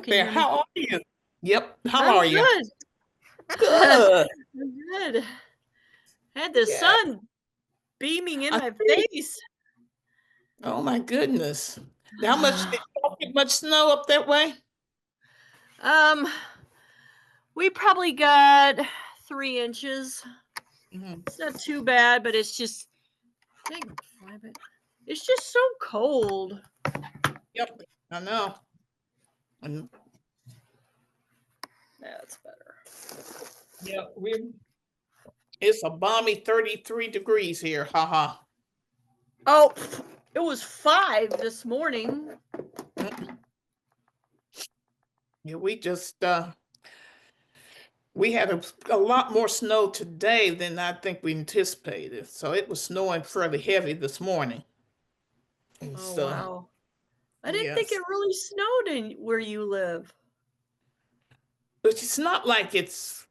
Can you there. hear me? How are you? Yep. How I'm are you? good. Good. I'm good. Had the Yeah. sun beaming in I my see. face. Oh my goodness. How much did y'all get much snow up that way? Um, we probably got 3 inches. Mhm. It's not too bad, but it's just dang, fly bit. It's just so cold. Yep. I know. And That's better. yeah, it's a balmy 33 degrees here. Haha. Oh, it was 5 this morning. Mm. Yeah, we had a lot more snow today than I think we anticipated. So it was snowing fairly heavy this morning. And Oh so wow. I didn't think yes. it really snowed in where you live. But it's not like it's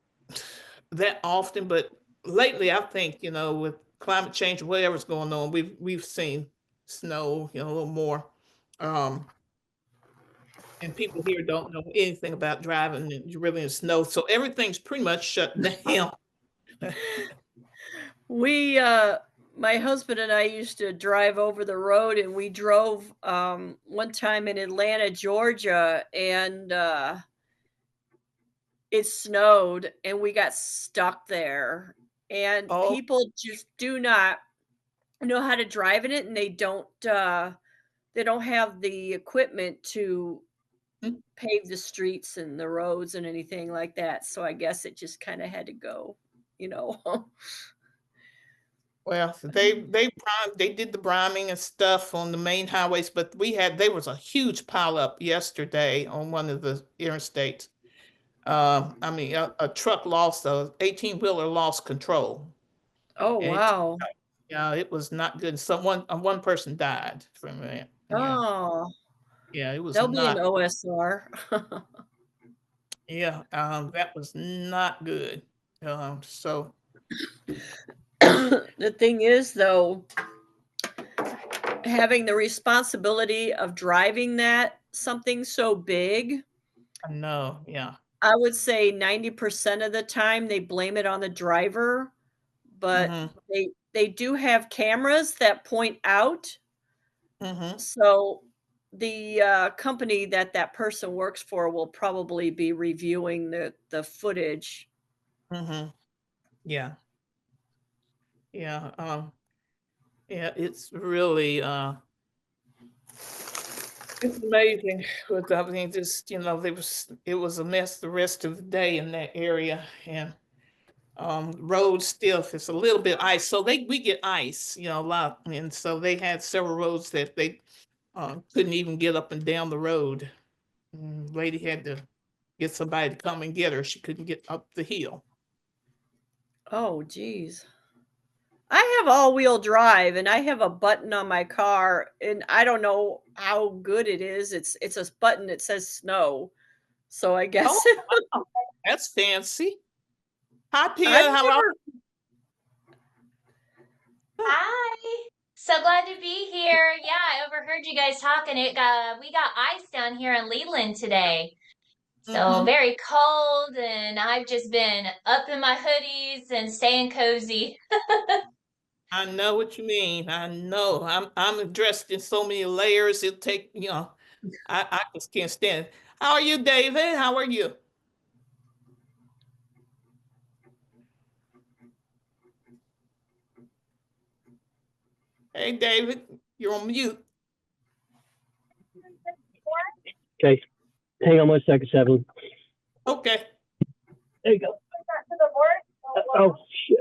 that often, but lately I think, with climate change or whatever's going on, we've seen snow, a little more. Um, and people here don't know anything about driving and really in snow. So everything's pretty much shut down. We my husband and I used to drive over the road, and we drove one time in Atlanta, Georgia, and it snowed and we got stuck there. And Oh, people just do not know how to drive in it, and they don't have the equipment to mm, pave the streets and the roads and anything like that. So I guess it just kind of had to go, you know. well, they did the priming and stuff on the main highways, but there was a huge pile up yesterday on one of the interstates. I mean, a truck lost a 18-wheeler lost control, Oh and it, wow. yeah, it was not good. One person died from it. Yeah, Oh, yeah, it was they'll be an not. OSR. Yeah, that was not good. So The thing is, though, having the responsibility of driving that something so big, I know. Yeah. I would say 90% of the time they blame it on the driver, but Mm-hmm. they do have cameras that point out. Mm-hmm. So the company that that person works for will probably be reviewing the footage. Mm-hmm. Yeah. Yeah. Yeah. It's really it's amazing. But I mean, just it was a mess the rest of the day in that area, and roads still it's a little bit ice. So we get ice, a lot, and so they had several roads that they couldn't even get up and down the road. Lady had to get somebody to come and get her. She couldn't get up the hill. Oh, geez. I have all-wheel drive, and I have a button on my car, and I don't know how good it is. It's a button that says snow. So I Oh, guess wow, that's fancy. Hi, I've Pia. How are never. you? Hi. So glad to be here. Yeah, I overheard you guys talking. We got ice down here in Leland today. So Mm-hmm. very cold, and I've just been up in my hoodies and staying cozy. I know what you mean. I know. I'm dressed in so many layers. It'll take, I just can't stand it. How are you, David? How are you? Hey, David, you're on mute. Okay, hang on 1 second, Seven. Okay. There you go. Oh, shit.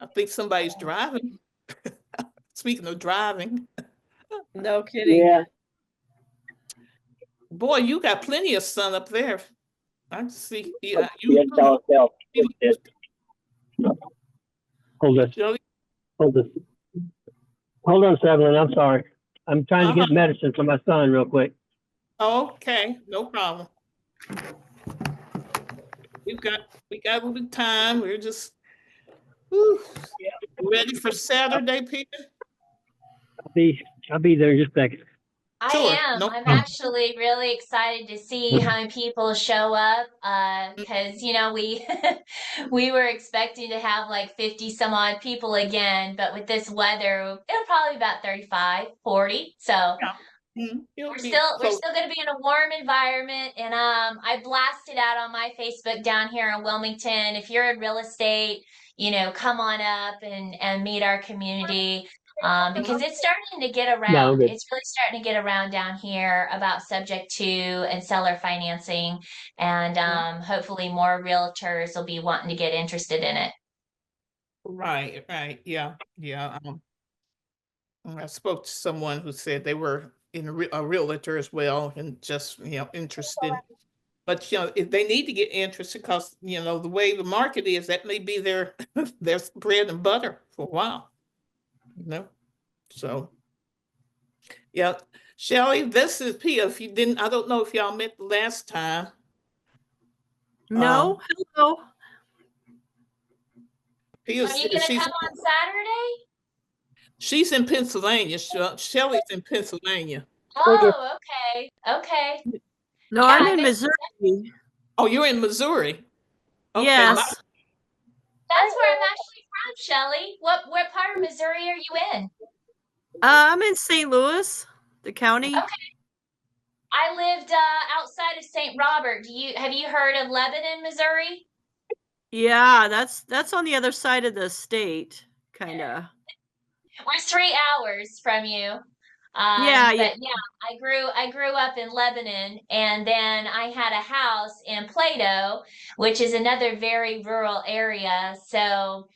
I think somebody's driving. Speaking of driving, No kidding. Yeah, boy, you got plenty of sun up there. I see. Yeah, yeah, tell. you Hold this, Joey. hold this. Hold on, Seven, I'm sorry. I'm trying to Uh-huh. get medicine for my son real quick. Okay, no problem. We got a little time. We're just whew, ready for Saturday, Peter. I'll be I'll be there in just a second. I Sure, am. no I'm problem. actually really excited to see how many people show up. Because we we were expecting to have like 50 some odd people again, but with this weather, it'll probably be about 35, 40. So Yeah. It'll we're be still we're close. still going to be in a warm environment, and I blasted out on my Facebook down here in Wilmington. If you're in real estate, come on up and meet our community, because it's starting to get No, around. good. It's really starting to get around down here about subject to and seller financing, and hopefully more realtors will be wanting to get interested in it. Right, yeah. I spoke to someone who said they were a realtor as well and just, interested. But, if they need to get interested because, the way the market is, that may be their their bread and butter for a while, you know? So, yeah. Shelley, this is Pia. If you didn't, I don't know if y'all met the last time. No, hello. Pia, Are you going to come on Saturday? she's in Pennsylvania. Shelley's in Pennsylvania. Oh, okay. Okay. No, Yeah, I'm I in bet Missouri. Oh, you're in Missouri. Okay, Yes. that's where I'm actually from, Shelley. What part of Missouri are you in? I'm in St. Louis, the county. Okay. I lived outside of St. Robert. Have you heard of Lebanon, Missouri? Yeah, that's on the other side of the state, kind of. We're 3 hours from you. Yeah. But yeah, I grew up in Lebanon, and then I had a house in Plato, which is another very rural area. So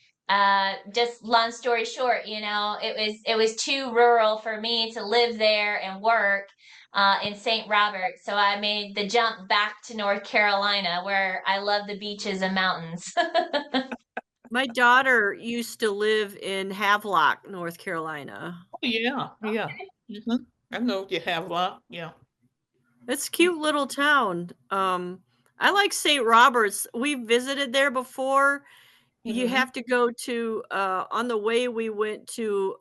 just long story short, it was too rural for me to live there and work in St. Robert. So I made the jump back to North Carolina, where I love the beaches and mountains. My daughter used to live in Havelock, North Carolina. Oh, yeah. Mhm. I know you have a lot. Yeah. It's a cute little town. I like St. Roberts. We visited there before. You Mhm. have to go to on the way we went to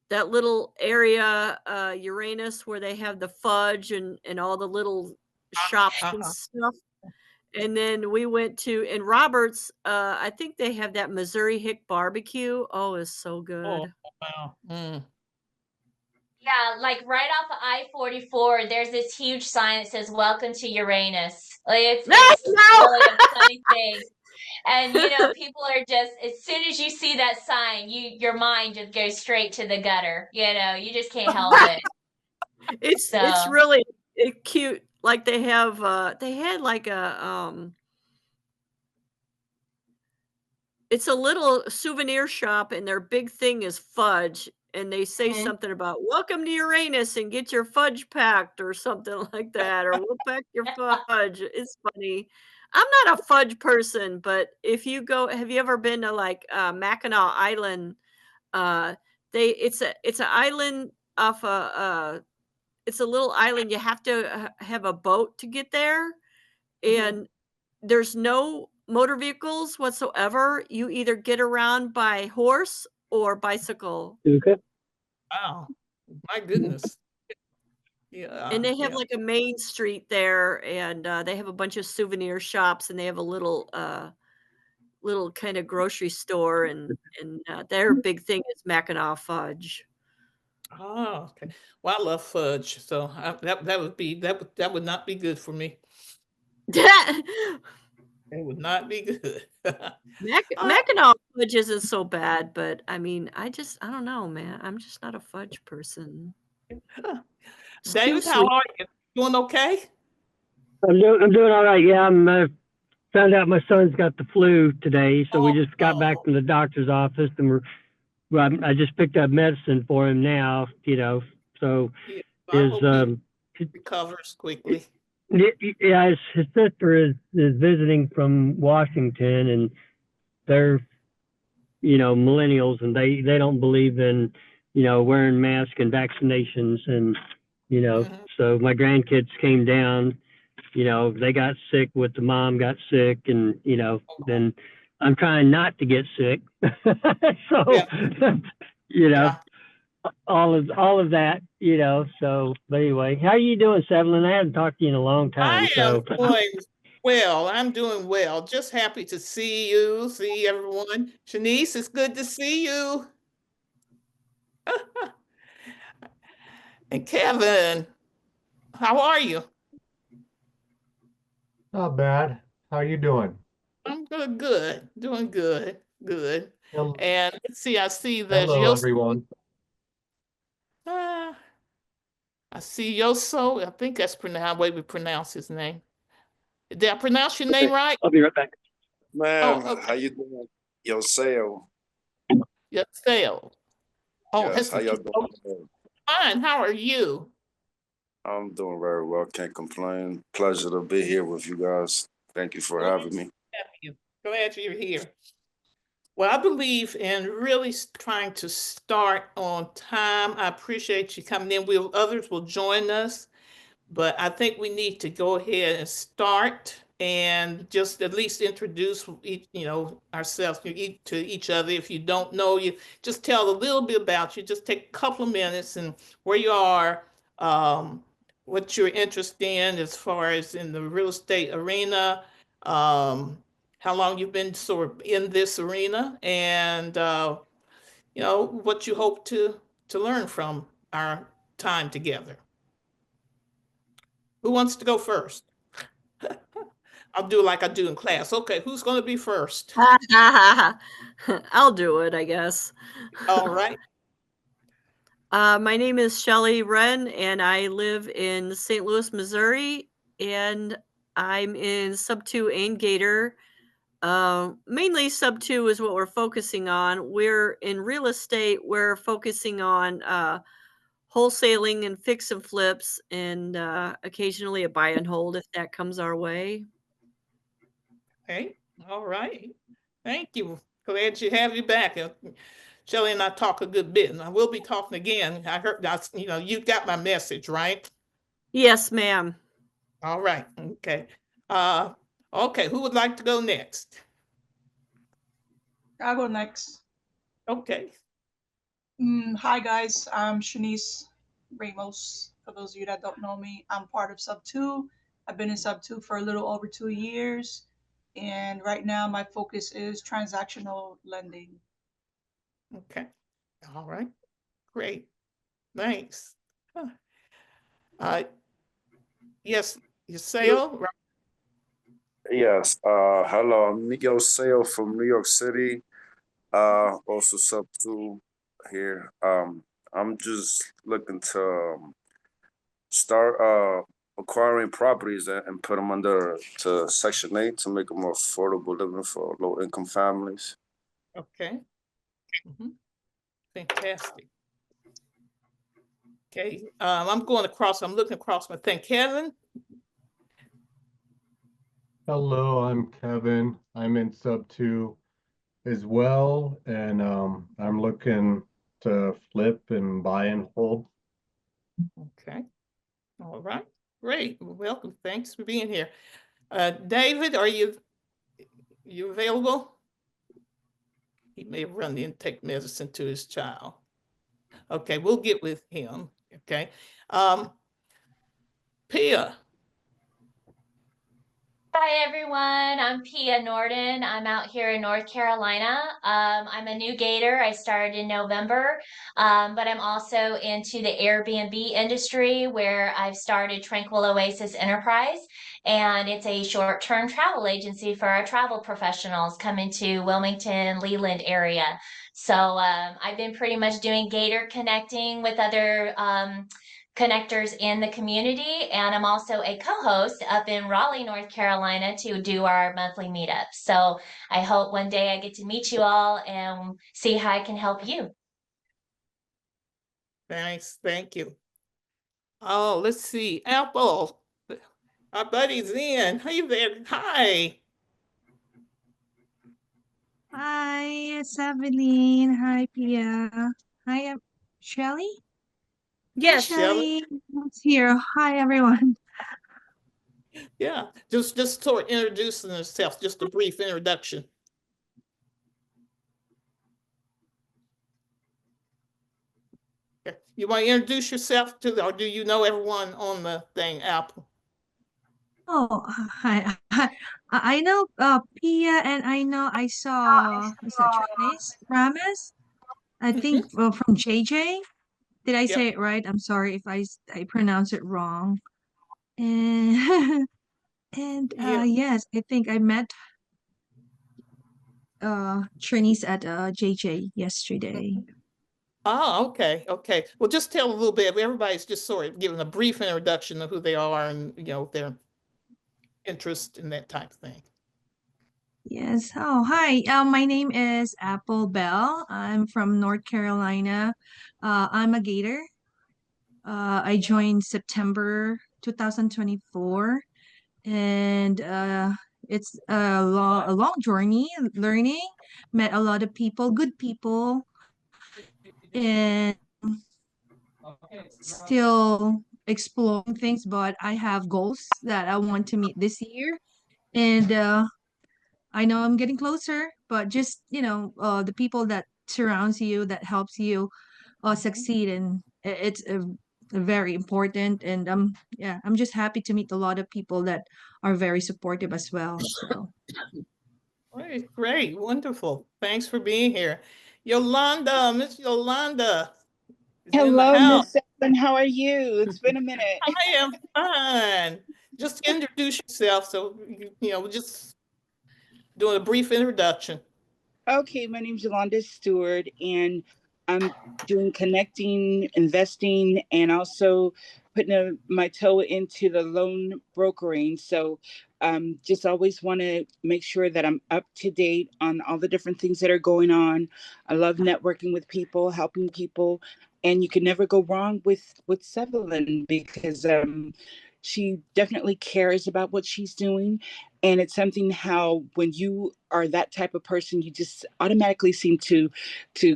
that little area, Uranus, where they have the fudge and all the little shops and Uh-huh. stuff. And then we went to in Roberts, I think they have that Missouri Hick barbecue. Oh, it's so Oh, good. wow. Mm. Yeah, like right off of I-44, there's this huge sign that says "Welcome to Uranus." Like it's No! really a funny thing, and people are just as soon as you see that sign, your mind just goes straight to the gutter. You just can't help it. It's So really cute. Like they had like it's a little souvenir shop and their big thing is fudge and they say mhm. something about welcome to Uranus and get your fudge packed or something like that or we'll pack your fudge. It's funny. I'm not a fudge person, but if you go have you ever been to like Mackinac Island? Uh it's an island off it's a little island. You have to have a boat to get there, Mhm. and there's no motor vehicles whatsoever. You either get around by horse or bicycle, Okay. Wow. My goodness. and Yeah. they have Yeah. like a main street there, and they have a bunch of souvenir shops, and they have a little kind of grocery store, and their big thing is Mackinac fudge. Oh, okay. Well, I love fudge, so that would not be good for me. It would not be good. Uh, Mackinac fudge isn't so bad, but I mean, I don't know, man. I'm just not a fudge person. It's too David, how sweet. are you? Doing okay? I'm doing all right. Yeah, I'm found out my son's got the flu today, so we Oh, just got back from the doctor's office and I just picked up medicine for him now, so yeah. I his hope he recovers quickly. yeah, his sister is visiting from Washington, and they're millennials, and they don't believe in wearing masks and vaccinations, and Mhm. so my grandkids came down. They got sick with the mom got sick, and then I'm trying not to get sick. So Yeah. you know Yeah. all of that, you know. So, but anyway, how you doing, Sevelin? I haven't talked to you in a long time. I am doing well. I'm doing well. Just happy to see you, see everyone. Shanice, it's good to see you. And Kevin, how are you? Not bad. How you doing? I'm good. Doing good. Hel- And let's see, I see that Hello, everyone. I see Yoso. I think that's how way we pronounce his name. Did I pronounce your name right? I'll be right back. Ma'am, Oh, okay. how you doing? Yo, Sale. Yes, Sale. Oh, Yes, how y'all oh, doing? fine. How are you? I'm doing very well. Can't complain. Pleasure to be here with you guys. Thank you for having me. Glad you're here. Well, I believe in really trying to start on time. I appreciate you coming in. Others will join us, but I think we need to go ahead and start and just at least introduce ourselves to each other. If you don't know, you just tell a little bit about you. Just take a couple of minutes and where you are, what you're interested in as far as in the real estate arena, how long you've been sort of in this arena, and what you hope to learn from our time together. Who wants to go first? I'll do like I do in class. Okay, who's going to be first? I'll do it, I guess. All right. My name is Shelly Wren, and I live in St. Louis, Missouri, and I'm in Sub 2 and Gator. Mainly Sub 2 is what we're focusing on. We're in real estate, we're focusing on wholesaling and fix and flips, and occasionally a buy and hold if that comes our way. Okay. All right. Thank you. Glad to have you back. Shelly and I talk a good bit, and I will be talking again. I heard, you got my message, right? Yes, ma'am. All right. Okay. Okay. Who would like to go next? I'll go next. Okay. Hi guys, I'm Shanice Ramos. For those of you that don't know me, I'm part of Sub 2. I've been in Sub 2 for a little over 2 years. And right now my focus is transactional lending. Okay. All right. Great. Thanks. Yes, Yuseo. Yes. Hello, I'm Miguel Sale from New York City. Also Sub 2 here. I'm just looking to start acquiring properties and put them under to Section 8 to make them more affordable living for low income families. Okay. Fantastic. Okay. I'm looking across my thing. Kevin. Hello, I'm Kevin. I'm in Sub 2 as well, and I'm looking to flip and buy and hold. Okay. All right. Great. Welcome. Thanks for being here. David, are you available? He may have run in and take medicine to his child. Okay, we'll get with him. Okay. Pia. Hi everyone, I'm Pia Norden. I'm out here in North Carolina. I'm a new Gator. I started in November, but I'm also into the Airbnb industry where I've started Tranquil Oasis Enterprise, and it's a short-term travel agency for our travel professionals coming to Wilmington, Leland area. So I've been pretty much doing Gator connecting with other connectors in the community, and I'm also a co-host up in Raleigh, North Carolina to do our monthly meetup. So I hope one day I get to meet you all and see how I can help you. Thanks. Thank you. Oh, let's see. Apple. Our buddy's in. Hey there. Hi. Hi, it's Evelyn. Hi, Pia. Hi, Shelly. Yes. Shelly. It's here. Hi, everyone. Yeah, just sort of introducing herself, just a brief introduction. You want to introduce yourself to or do you know everyone on the thing, Apple? Oh, hi. I know Pia, and I know I saw, what's that, Trace Rames? I think from JJ. Did I Yep. say it right? I'm sorry if I pronounce it wrong. And and Yeah. yes, I think I met Trinice at JJ yesterday. Oh, okay, okay. Well, just tell a little bit. Everybody's just sort of giving a brief introduction of who they are and their interest in that type of thing. Yes. Oh, hi. My name is Apple Bell. I'm from North Carolina. I'm a Gator. I joined September 2024, and it's a long journey learning. Met a lot of people, good people, and still exploring things. But I have goals that I want to meet this year, and I know I'm getting closer. But just the people that surrounds you, that helps you succeed, and it's very important. And yeah, I'm just happy to meet a lot of people that are very supportive as well. So Great, great, wonderful. Thanks for being here. Yolanda, Miss Yolanda is in the Hello, house. Miss Seven. How are you? It's been a minute. I am fine. Just introduce yourself. So, just doing a brief introduction. Okay, my name's Yolanda Stewart, and I'm doing connecting, investing, and also putting my toe into the loan brokering. So just always want to make sure that I'm up to date on all the different things that are going on. I love networking with people, helping people, and you can never go wrong with Sevelin because she definitely cares about what she's doing. And it's something how when you are that type of person, you just automatically seem to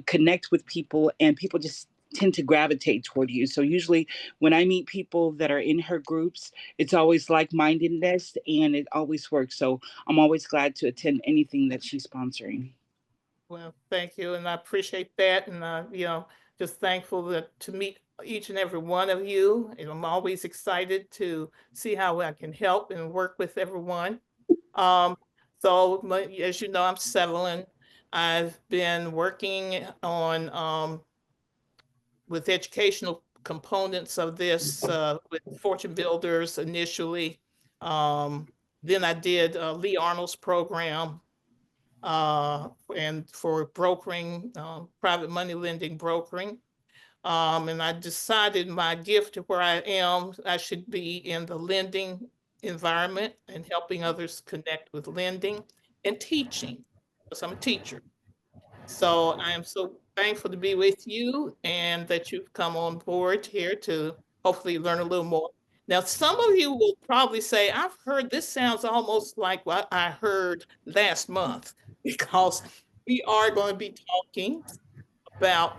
connect with people, and people just tend to gravitate toward you. So usually when I meet people that are in her groups, it's always like-mindedness, and it always works. So I'm always glad to attend anything that she's sponsoring. Well, thank you, and I appreciate that, and just thankful to meet each and every one of you. And I'm always excited to see how I can help and work with everyone. As you know, I'm Sevelin. I've been working on with educational components of this with Fortune Builders initially. Then I did Lee Arnold's program and for brokering, private money lending brokering. And I decided my gift to where I am, I should be in the lending environment and helping others connect with lending and teaching, because I'm a teacher. So I am so thankful to be with you and that you've come on board here to hopefully learn a little more. Now, some of you will probably say, I've heard this sounds almost like what I heard last month, because we are going to be talking about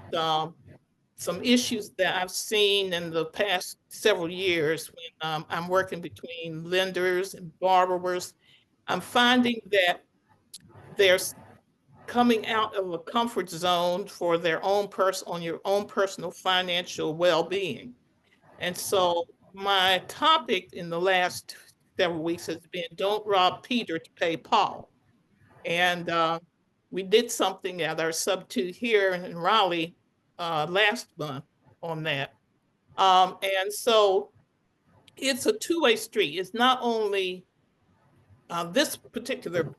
some issues that I've seen in the past several years when I'm working between lenders and borrowers. I'm finding that there's coming out of a comfort zone for their own on your own personal financial well-being. And so my topic in the last several weeks has been don't rob Peter to pay Paul. And we did something at our sub-2 here in Raleigh last month on that. And so it's a two-way street. It's not only this particular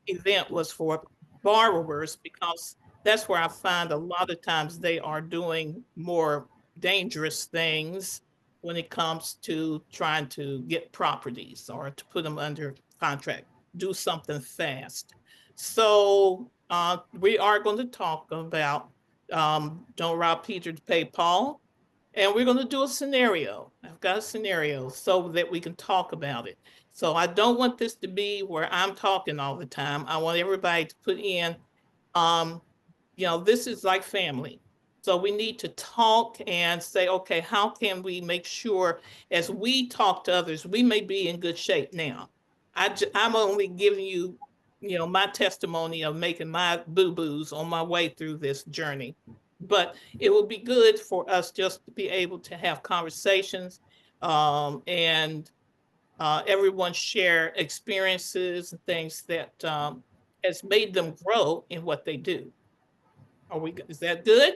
event was for borrowers, because that's where I find a lot of times they are doing more dangerous things when it comes to trying to get properties or to put them under contract, do something fast. So we are going to talk about don't rob Peter to pay Paul. And we're going to do a scenario. I've got a scenario so that we can talk about it. So I don't want this to be where I'm talking all the time. I want everybody to put in, this is like family. So we need to talk and say, okay, how can we make sure as we talk to others, we may be in good shape now. I'm only giving you, my testimony of making my boo-boos on my way through this journey. But it will be good for us just to be able to have conversations and everyone share experiences and things that has made them grow in what they do. Is that good?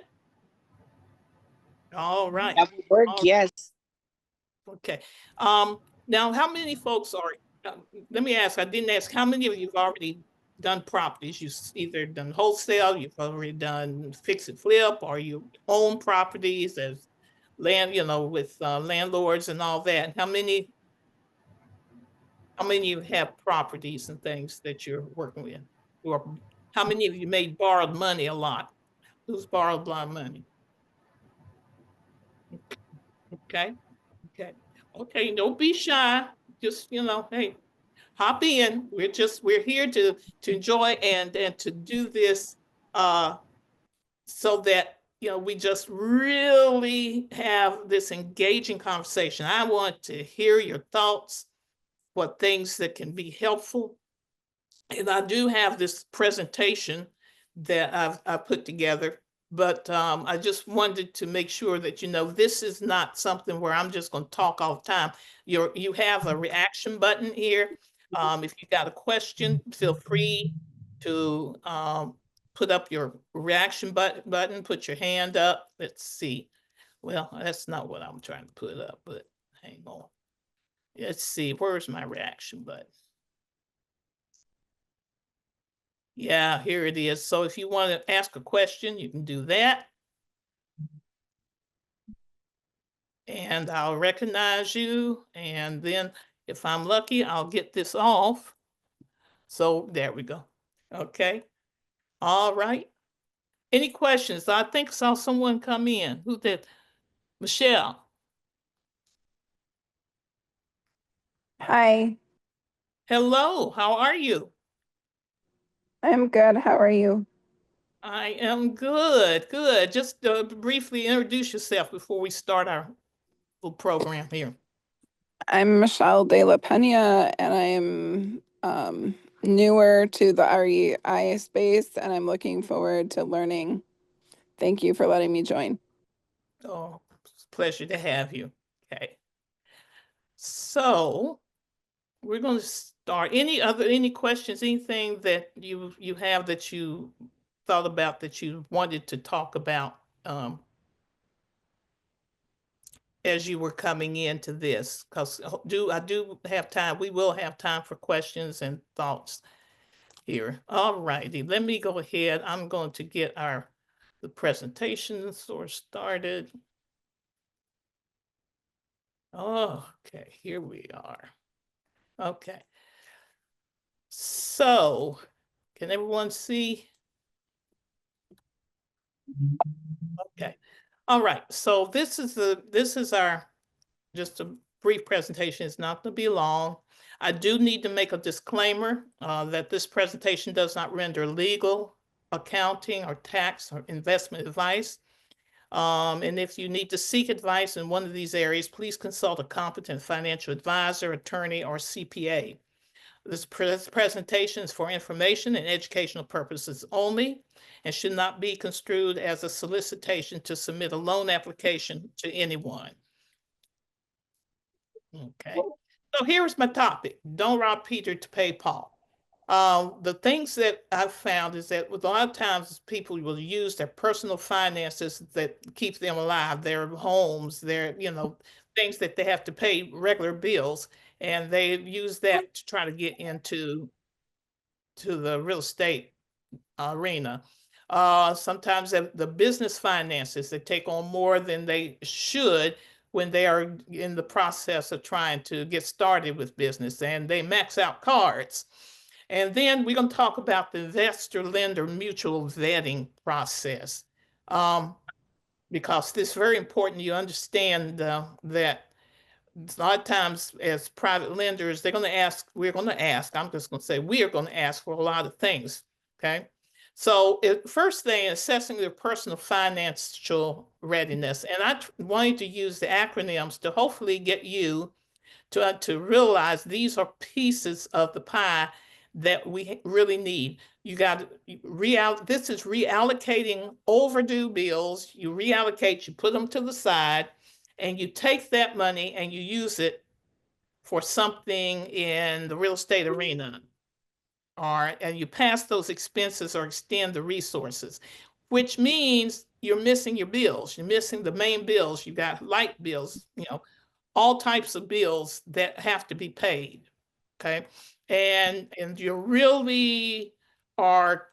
All right. That would work, All- yes. Okay. Now, how many folks are, let me ask, I didn't ask, how many of you have already done properties? You've either done wholesale, you've already done fix and flip, or you own properties as land, with landlords and all that. How many of you have properties and things that you're working with? Or how many of you made borrowed money a lot? Who's borrowed a lot of money? Okay. Okay, don't be shy. Just, hey, hop in. We're here to enjoy and to do this so that we just really have this engaging conversation. I want to hear your thoughts, what things that can be helpful. And I do have this presentation that I've put together, but I just wanted to make sure that this is not something where I'm just going to talk all the time. You have a reaction button here. If you got a question, feel free to put up your reaction button, put your hand up. Let's see. Well, that's not what I'm trying to put up, but hang on. Let's see, where's my reaction button? Yeah, here it is. So if you want to ask a question, you can do that. And I'll recognize you. And then if I'm lucky, I'll get this off. So there we go. Okay. All right. Any questions? I think I saw someone come in. Who did? Michelle. Hi, Hello. How are you? I'm good. How are you? I am good. Good. Just briefly introduce yourself before we start our little program here. I'm Michelle De La Pena, and I'm newer to the REI space, and I'm looking forward to learning. Thank you for letting me join. Oh, it's a pleasure to have you. Okay. So we're going to start. Any questions, anything that you have that you thought about that you wanted to talk about as you were coming into this? Because I do have time. We will have time for questions and thoughts here. All righty. Let me go ahead. I'm going to get the presentation sort of started. Oh, okay, here we are. Okay. So, can everyone see? Okay. All right. So this is our just a brief presentation. It's not going to be long. I do need to make a disclaimer that this presentation does not render legal, accounting, or tax or investment advice. And if you need to seek advice in one of these areas, please consult a competent financial advisor, attorney, or CPA. This presentation is for information and educational purposes only and should not be construed as a solicitation to submit a loan application to anyone. Okay, so here's my topic. Don't rob Peter to pay Paul. The things that I've found is that with a lot of times people will use their personal finances that keep them alive, their homes, their, things that they have to pay regular bills, and they use that to try to get into the real estate arena. Sometimes the business finances, they take on more than they should when they are in the process of trying to get started with business, and they max out cards. And then we're going to talk about the investor-lender mutual vetting process, because this is very important. You understand that a lot of times as private lenders, we're going to ask, I'm just going to say, we are going to ask for a lot of things, okay? So first thing, assessing their personal financial readiness. And I wanted to use the acronyms to hopefully get you to realize these are pieces of the pie that we really need. You got to this is reallocating overdue bills. You reallocate, you put them to the side, and you take that money and you use it for something in the real estate arena. And you pass those expenses or extend the resources, which means you're missing your bills. You're missing the main bills. You got light bills, all types of bills that have to be paid. Okay. And you really are,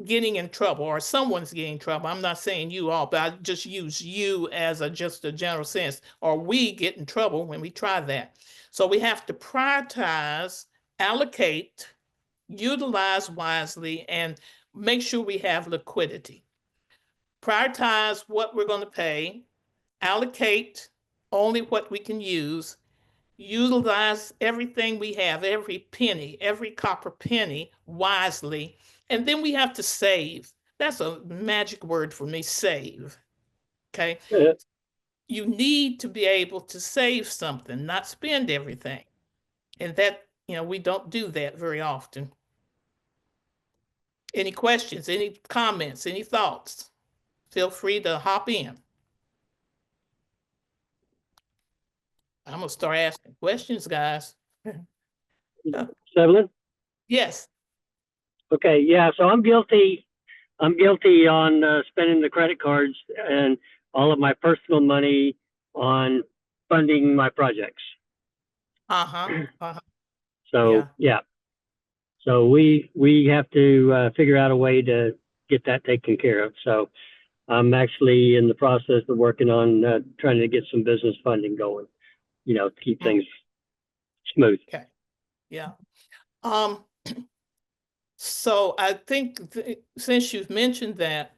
getting in trouble, or someone's getting in trouble. I'm not saying you all, but I just use you as just a general sense, or we get in trouble when we try that. So we have to prioritize, allocate, utilize wisely, and make sure we have liquidity. Prioritize what we're going to pay, allocate only what we can use, utilize everything we have, every penny, every copper penny wisely, and then we have to save. That's a magic word for me, save. Okay. Yeah. You need to be able to save something, not spend everything. And that, we don't do that very often. Any questions, any comments, any thoughts? Feel free to hop in. I'm gonna start asking questions, guys. Evelyn? Yes. Okay, yeah, so I'm guilty on spending the credit cards and all of my personal money on funding my projects. So, yeah. So we have to figure out a way to get that taken care of. So I'm actually in the process of working on trying to get some business funding going, to keep things smooth. Okay. Yeah. So I think since you've mentioned that,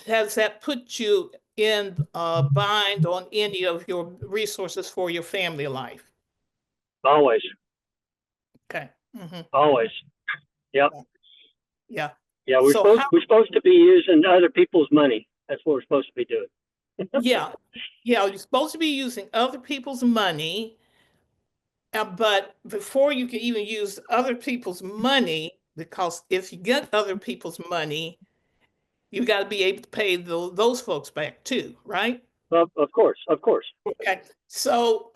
has that put you in a bind on any of your resources for your family life? Always. Okay. Mm-hmm. Always. Yep. Yeah. Yeah, we're supposed to be using other people's money. That's what we're supposed to be doing. Yeah. You're supposed to be using other people's money, but before you can even use other people's money, because if you get other people's money, you got to be able to pay those folks back too, right? Of course. Okay. So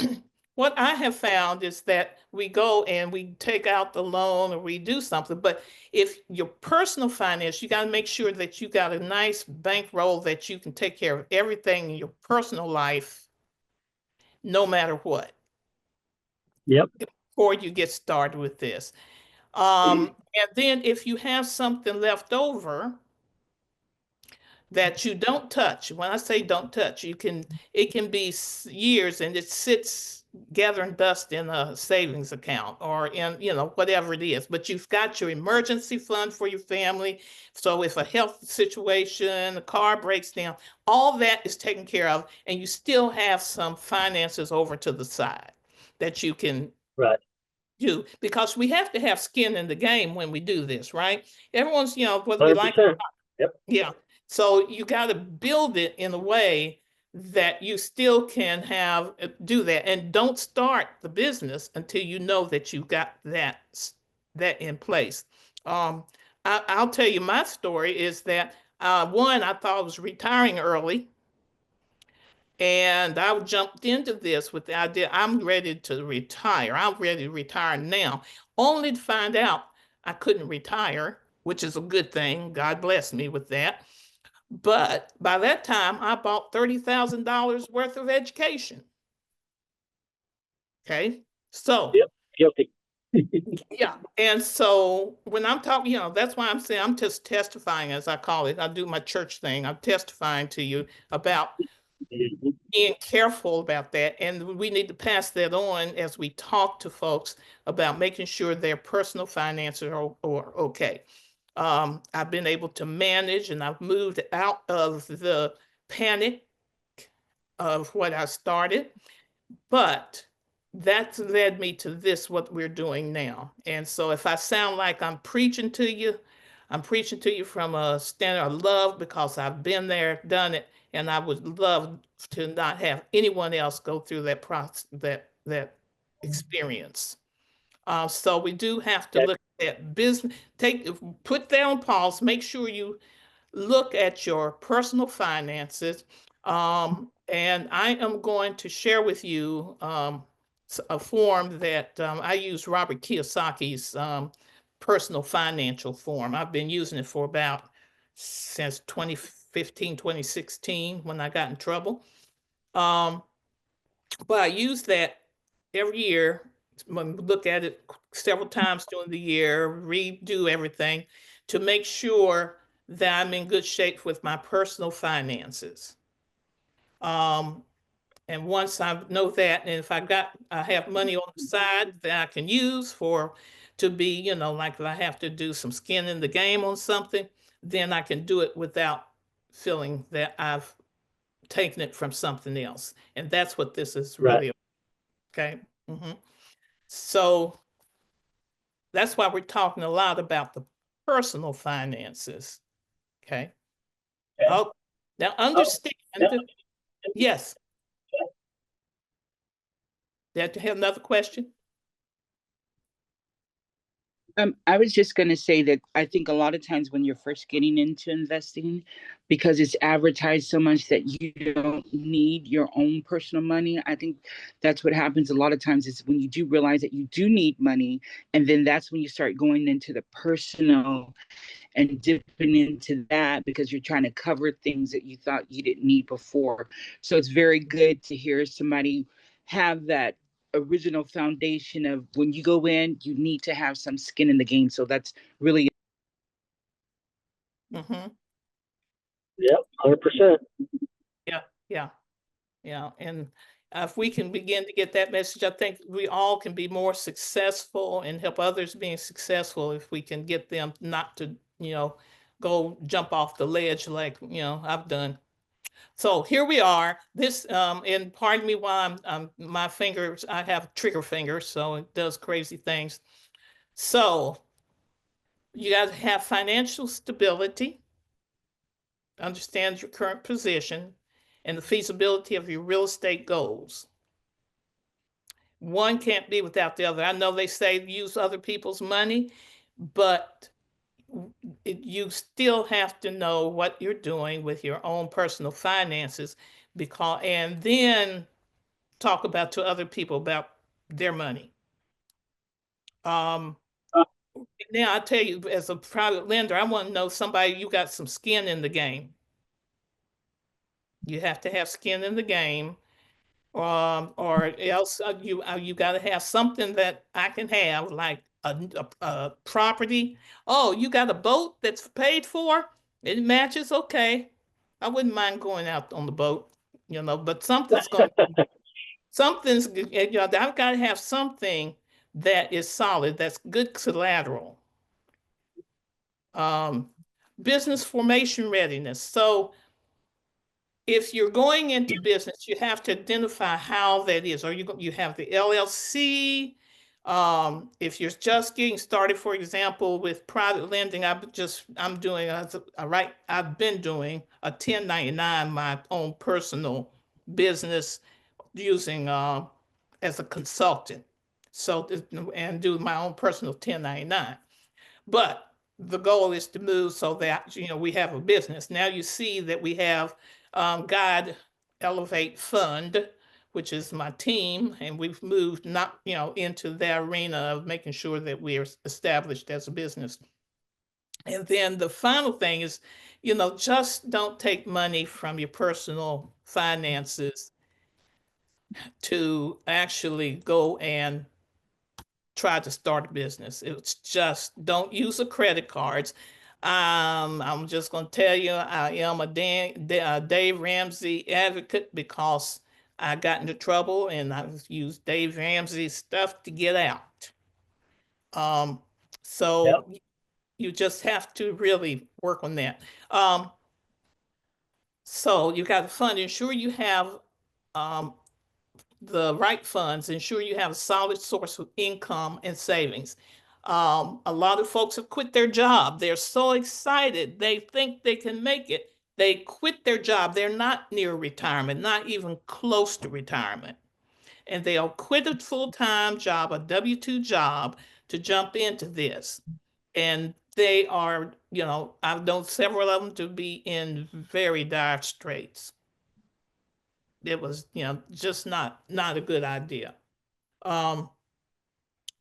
what I have found is that we go and we take out the loan or we do something, but if your personal finance, you got to make sure that you got a nice bankroll that you can take care of everything in your personal life, no matter what. Yep. Before you get started with this. And then if you have something left over that you don't touch, when I say don't touch, it can be years and it sits gathering dust in a savings account or in, whatever it is, but you've got your emergency fund for your family. So if a health situation, a car breaks down, all that is taken care of, and you still have some finances over to the side that you can do, because we have to have skin in the game when we do this, right? Everyone's, whether we like it or not. Yep. Yeah. So you got to build it in a way that you still can do that, and don't start the business until you know that you've got that in place. I'll tell you my story is that one, I thought I was retiring early, and I jumped into this with the idea I'm ready to retire. I'm ready to retire now, only to find out I couldn't retire, which is a good thing. God bless me with that. But by that time, I bought $30,000 worth of education. Okay. So. Yep. Guilty. Yeah. And so when I'm talking, that's why I'm saying I'm just testifying, as I call it. I do my church thing. I'm testifying to you about being careful about that. And we need to pass that on as we talk to folks about making sure their personal finances are okay. I've been able to manage, and I've moved out of the panic of what I started, but that's led me to what we're doing now. And so if I sound like I'm preaching to you from a standard of love, because I've been there, done it, and I would love to not have anyone else go through that process, that experience. So we do have to Okay. look at business, put that on pause, make sure you look at your personal finances. And I am going to share with you a form that I use Robert Kiyosaki's personal financial form. I've been using it for about since 2015, 2016 when I got in trouble. But I use that every year, look at it several times during the year, redo everything to make sure that I'm in good shape with my personal finances. And once I know that, and if I have money on the side that I can use to be, like if I have to do some skin in the game on something, then I can do it without feeling that I've taken it from something else. And that's what this is really about. Okay. So that's why we're talking a lot about the personal finances. Okay. Oh, now understand. Yes. Did you have another question? I was just going to say that I think a lot of times when you're first getting into investing, because it's advertised so much that you don't need your own personal money, I think that's what happens a lot of times is when you do realize that you do need money, and then that's when you start going into the personal and dipping into that because you're trying to cover things that you thought you didn't need before. So it's very good to hear somebody have that original foundation of when you go in, you need to have some skin in the game. So that's really. Yep, 100%. Yeah. And if we can begin to get that message, I think we all can be more successful and help others being successful if we can get them not to, go jump off the ledge like, I've done. So here we are. This, and pardon me while my fingers, I have trigger fingers, so it does crazy things. So you got to have financial stability, understand your current position, and the feasibility of your real estate goals. One can't be without the other. I know they say use other people's money, but you still have to know what you're doing with your own personal finances, and then talk to other people about their money. Now I tell you, as a private lender, I want to know somebody you got some skin in the game. You have to have skin in the game, or else you got to have something that I can have, like a property. Oh, you got a boat that's paid for? It matches, okay. I wouldn't mind going out on the boat, but something's going to, I've got to have something that is solid, that's good collateral. Business formation readiness. So if you're going into business, you have to identify how that is. You have the LLC. If you're just getting started, for example, with private lending, I've been doing a 1099, my own personal business, using as a consultant. So, and do my own personal 1099. But the goal is to move so that, we have a business. Now you see that we have God Elevate Fund, which is my team, and we've moved into the arena of making sure that we are established as a business. And then the final thing is, just don't take money from your personal finances to actually go and try to start a business. It's just don't use the credit cards. I'm just going to tell you, I am a Dave Ramsey advocate because I got into trouble and I've used Dave Ramsey stuff to get out. So you just have to really work on that. So you got to fund, ensure you have the right funds, ensure you have a solid source of income and savings. A lot of folks have quit their job. They're so excited. They think they can make it. They quit their job. They're not near retirement, not even close to retirement. and they'll quit a full-time job, a W-2 job, to jump into this. And they are, I've known several of them to be in very dire straits. It was, just not a good idea.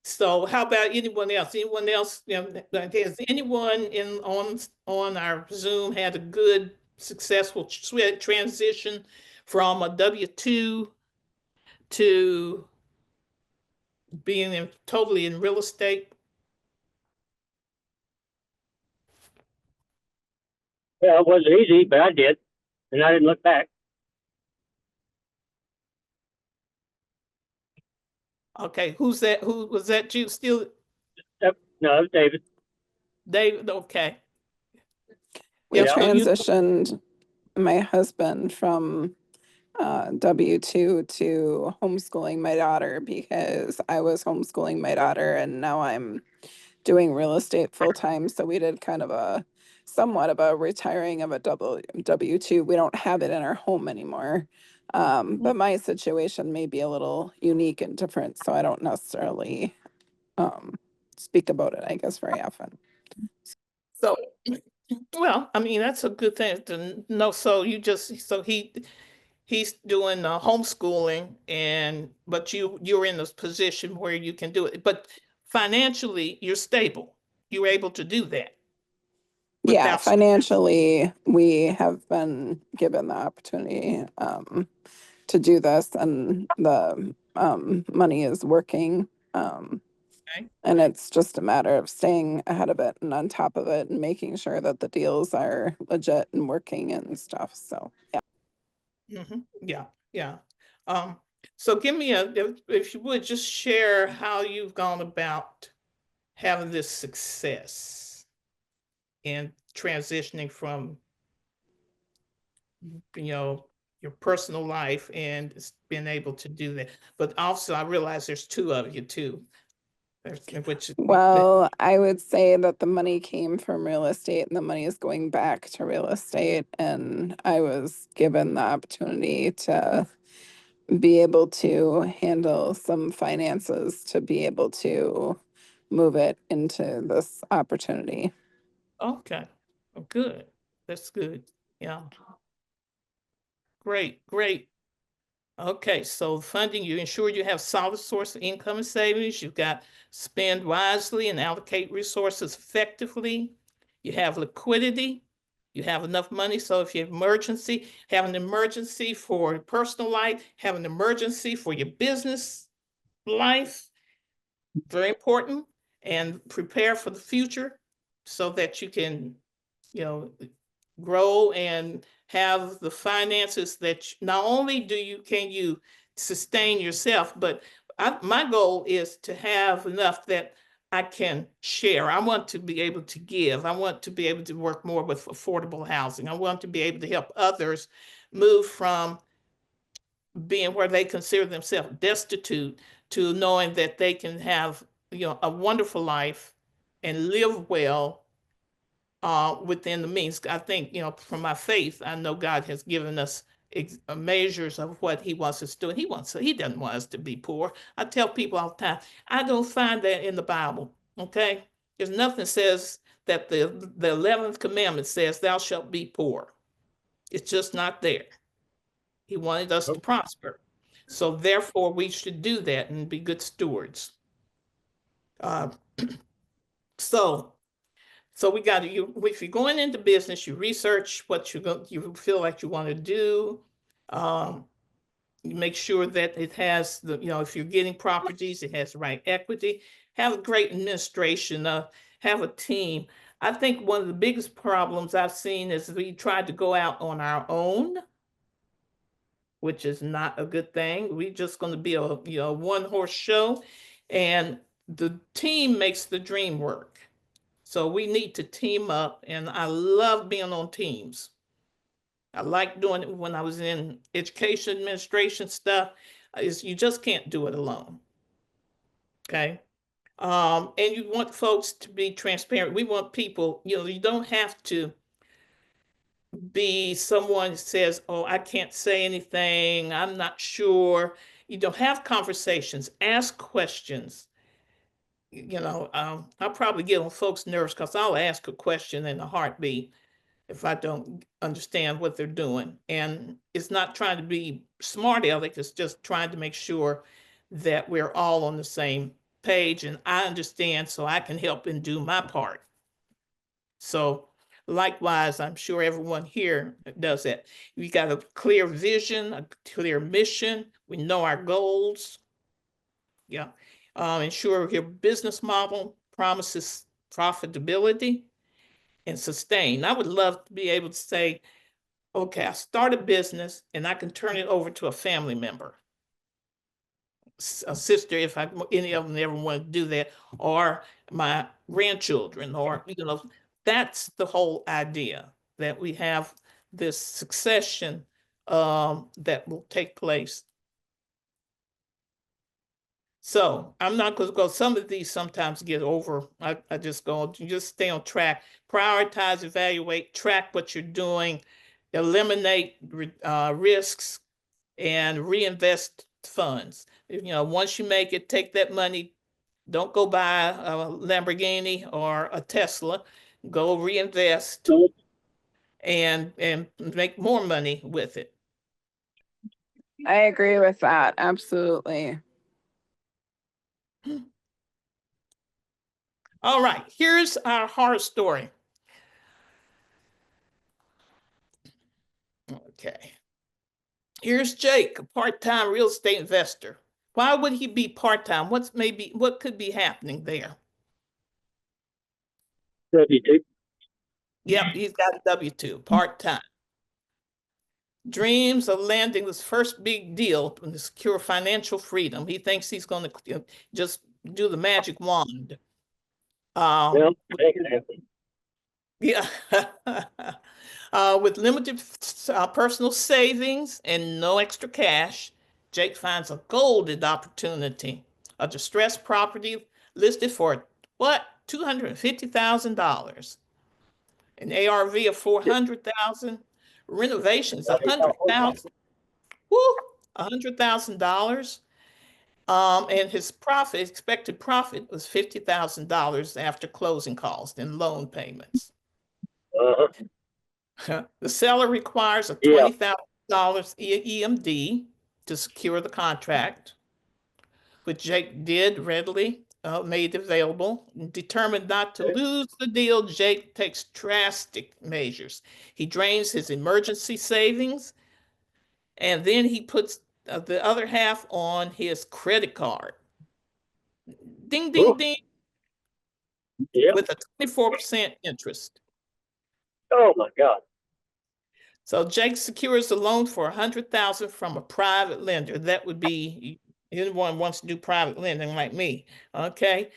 So how about anyone else? Anyone else, has anyone on our Zoom had a good, successful transition from a W-2 to being totally in real estate? Yeah, it wasn't easy, but I did, and I didn't look back. Okay, who's that? Who was that? You still? No, it was David. David, okay. We Yeah, so you- transitioned my husband from W-2 to homeschooling my daughter because I was homeschooling my daughter and now I'm doing real estate full time. So we did kind of a somewhat of a retiring of a W-2. We don't have it in our home anymore. But my situation may be a little unique and different. So I don't necessarily speak about it, I guess, very often. So, well, I mean, that's a good thing to know. So he's doing homeschooling, but you're in this position where you can do it. But financially, you're stable. You're able to do that. Yeah, without- financially, we have been given the opportunity to do this, and the money is working. Okay. And it's just a matter of staying ahead of it and on top of it and making sure that the deals are legit and working and stuff. So, yeah. Yeah. So give me if you would just share how you've gone about having this success in transitioning from, your personal life and being able to do that. But also I realize there's two of you too. Well, I would say that the money came from real estate and the money is going back to real estate. And I was given the opportunity to be able to handle some finances to be able to move it into this opportunity. Okay. Oh, good. That's good. Yeah. Great. Okay, so funding, you ensure you have solid source of income and savings. You've got spend wisely and allocate resources effectively. You have liquidity. You have enough money. So if you have an emergency for personal life, have an emergency for your business life. Very important. And prepare for the future so that you can, grow and have the finances that not only can you sustain yourself, but my goal is to have enough that I can share. I want to be able to give. I want to be able to work more with affordable housing. I want to be able to help others move from being where they consider themselves destitute to knowing that they can have, a wonderful life and live well within the means. I think, from my faith, I know God has given us measures of what he wants us to do. He doesn't want us to be poor. I tell people all the time, I don't find that in the Bible. Okay. There's nothing says that the 11th commandment says thou shalt be poor. It's just not there. He wanted us to prosper. So therefore we should do that and be good stewards. So we got to, if you're going into business, you research what you feel like you want to do. You make sure that it has if you're getting properties, it has the right equity. Have a great administration. Have a team. I think one of the biggest problems I've seen is we tried to go out on our own, which is not a good thing. We're just going to be a one-horse show, and the team makes the dream work. So we need to team up, and I love being on teams. I like doing it when I was in education administration stuff. You just can't do it alone. Okay. And you want folks to be transparent. We want people, you don't have to be someone who says, oh, I can't say anything, I'm not sure. have conversations, ask questions. I'll probably get on folks' nerves because I'll ask a question in a heartbeat if I don't understand what they're doing. And it's not trying to be smart aleck, it's just trying to make sure that we're all on the same page and I understand so I can help and do my part. So likewise, I'm sure everyone here does that. We got a clear vision, a clear mission. We know our goals. Yeah. Ensure your business model promises profitability and sustain. I would love to be able to say, okay, I start a business and I can turn it over to a family member, a sister, if any of them ever want to do that, or my grandchildren, or, that's the whole idea, that we have this succession that will take place. So I'm not going to go, some of these sometimes get over. I just go, just stay on track, prioritize, evaluate, track what you're doing, eliminate risks, and reinvest funds. Once you make it, take that money, don't go buy a Lamborghini or a Tesla, go reinvest and make more money with it. I agree with that. Absolutely. All right, here's our horror story. Okay. Here's Jake, a part-time real estate investor. Why would he be part-time? What could be happening there? W-2. Yep, he's got a W-2, part-time. Dreams of landing this first big deal to secure financial freedom. He thinks he's going to just do the magic wand. Well, that can happen. Yeah. With limited personal savings and no extra cash, Jake finds a golden opportunity. A distressed property listed for what? $250,000. An ARV of $400,000. Renovations, $100,000. Woo! $100,000. And his expected profit was $50,000 after closing costs and loan payments. The seller requires a $20,000 EMD to secure the contract, which Jake did readily, made available. Determined not to lose the deal, Jake takes drastic measures. He drains his emergency savings, and then he puts the other half on his credit card. Ding, ding, ding. Yep. With a 24% interest. Oh my God. So Jake secures a loan for $100,000 from a private lender. That would be anyone wants to do private lending like me. Okay.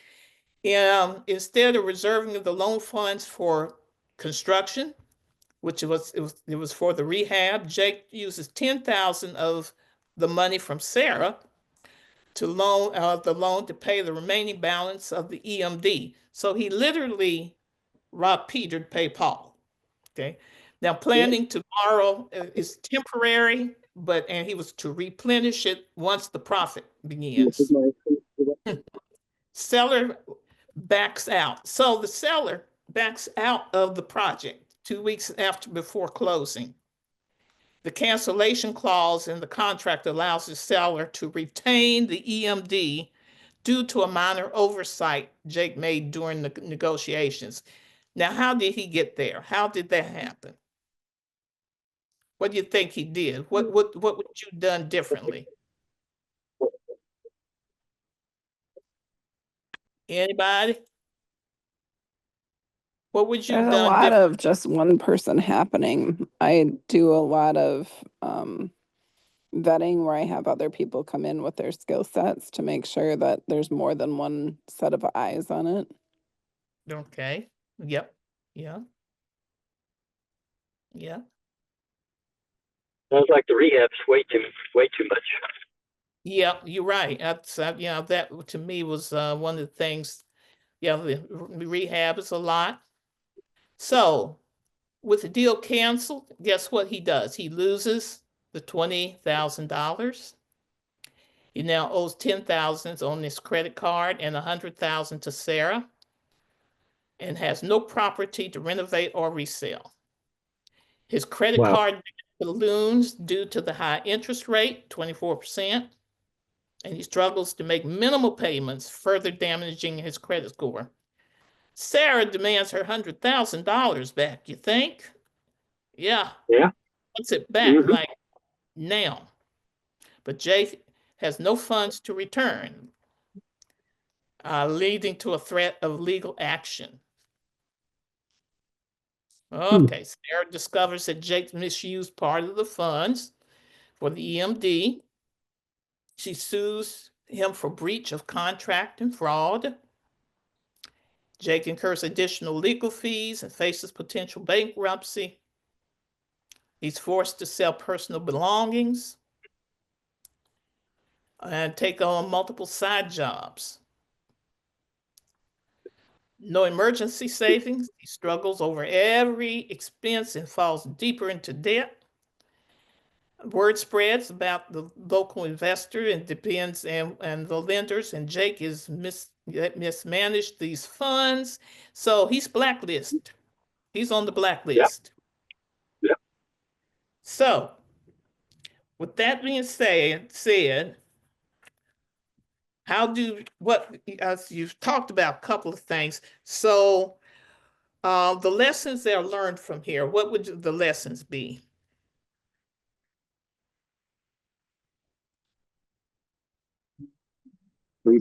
Instead of reserving the loan funds for construction, which it was for the rehab, Jake uses $10,000 of the money from Sarah to the loan to pay the remaining balance of the EMD. So he literally robbed Peter to pay Paul. Okay. Now planning to borrow is temporary, and he was to replenish it once the profit begins. Seller backs out. So the seller backs out of the project 2 weeks before closing. The cancellation clause in the contract allows the seller to retain the EMD due to a minor oversight Jake made during the negotiations. Now, how did he get there? How did that happen? What do you think he did? What would you have done differently? Anybody? What would you have There's a done lot differently? of just one person happening. I do a lot of vetting where I have other people come in with their skill sets to make sure that there's more than one set of eyes on it. Okay. Yep. Yeah. Yeah. Sounds like the rehab's way too much. Yeah, you're right. That's that to me was one of the things. Yeah, the rehab is a lot. So with the deal canceled, guess what he does? He loses the $20,000. He now owes $10,000 on his credit card and $100,000 to Sarah, and has no property to renovate or resell. His credit Wow. card balloons due to the high interest rate, 24%, and he struggles to make minimal payments, further damaging his credit score. Sarah demands her $100,000 back, you think? Yeah. Yeah. Wants it back Mhm. like now. But Jake has no funds to return, leading to a threat of legal action. Okay, Sarah discovers that Jake misused part of the funds for the EMD. She sues him for breach of contract and fraud. Jake incurs additional legal fees and faces potential bankruptcy. He's forced to sell personal belongings and take on multiple side jobs. No emergency savings. He struggles over every expense and falls deeper into debt. Word spreads about the local investor and depends and the lenders, and Jake is mismanaged these funds. So he's blacklisted. He's on the blacklist. Yeah. So with that being said, as you've talked about a couple of things. So the lessons that are learned from here, what would the lessons be? I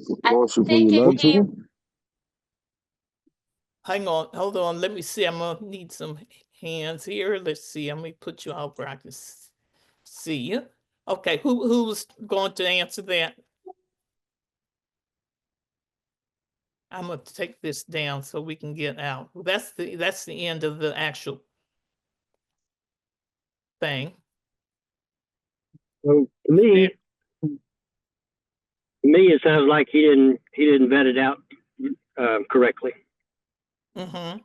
think if you Hang on, hold on. Let me see. I'm gonna need some hands here. Let's see. I'm gonna put you out where I can see you. Okay, who's going to answer that? I'm gonna take this down so we can get out. That's the end of the actual thing. So to me, it sounds like he didn't vet it out correctly. Mm-hmm.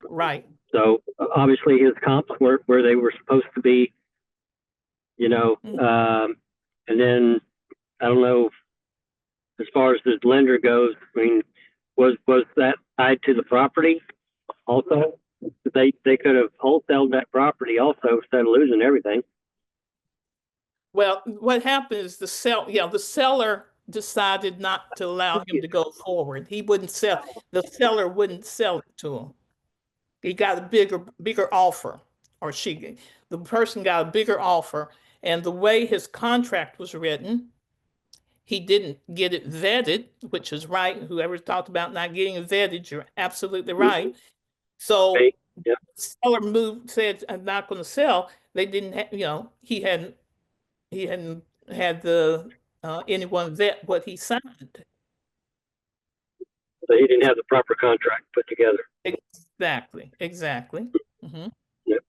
Right. So obviously his comps weren't where they were supposed to be, you know. And then I don't know, as far as the lender goes, I mean, was that tied to the property also? They could have wholesaled that property also instead of losing everything. Well, what happened is the seller decided not to allow him to go forward. He wouldn't sell. The seller wouldn't sell it to him. He got a bigger offer, or the person got a bigger offer, and the way his contract was written, he didn't get it vetted, which is right. Whoever talked about not getting it vetted, you're absolutely right. So Right. Yeah. the seller said, "I'm not going to sell." They didn't have, he hadn't had anyone vet what he signed. So he didn't have the proper contract put together. Exactly. Mm-hmm. Yep.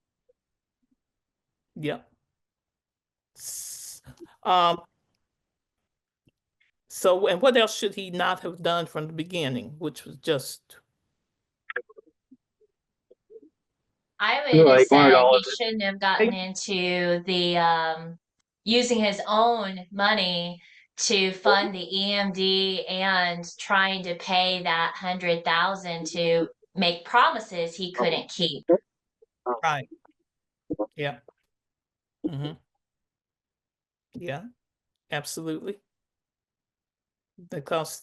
Yep. So, and what else should he not have done from the beginning, which was just... I would have said all he of it. shouldn't have gotten into the using his own money to fund the EMD and trying to pay that 100,000 to make promises he couldn't keep. Right. Yeah. Mm-hmm. Yeah, absolutely. Because,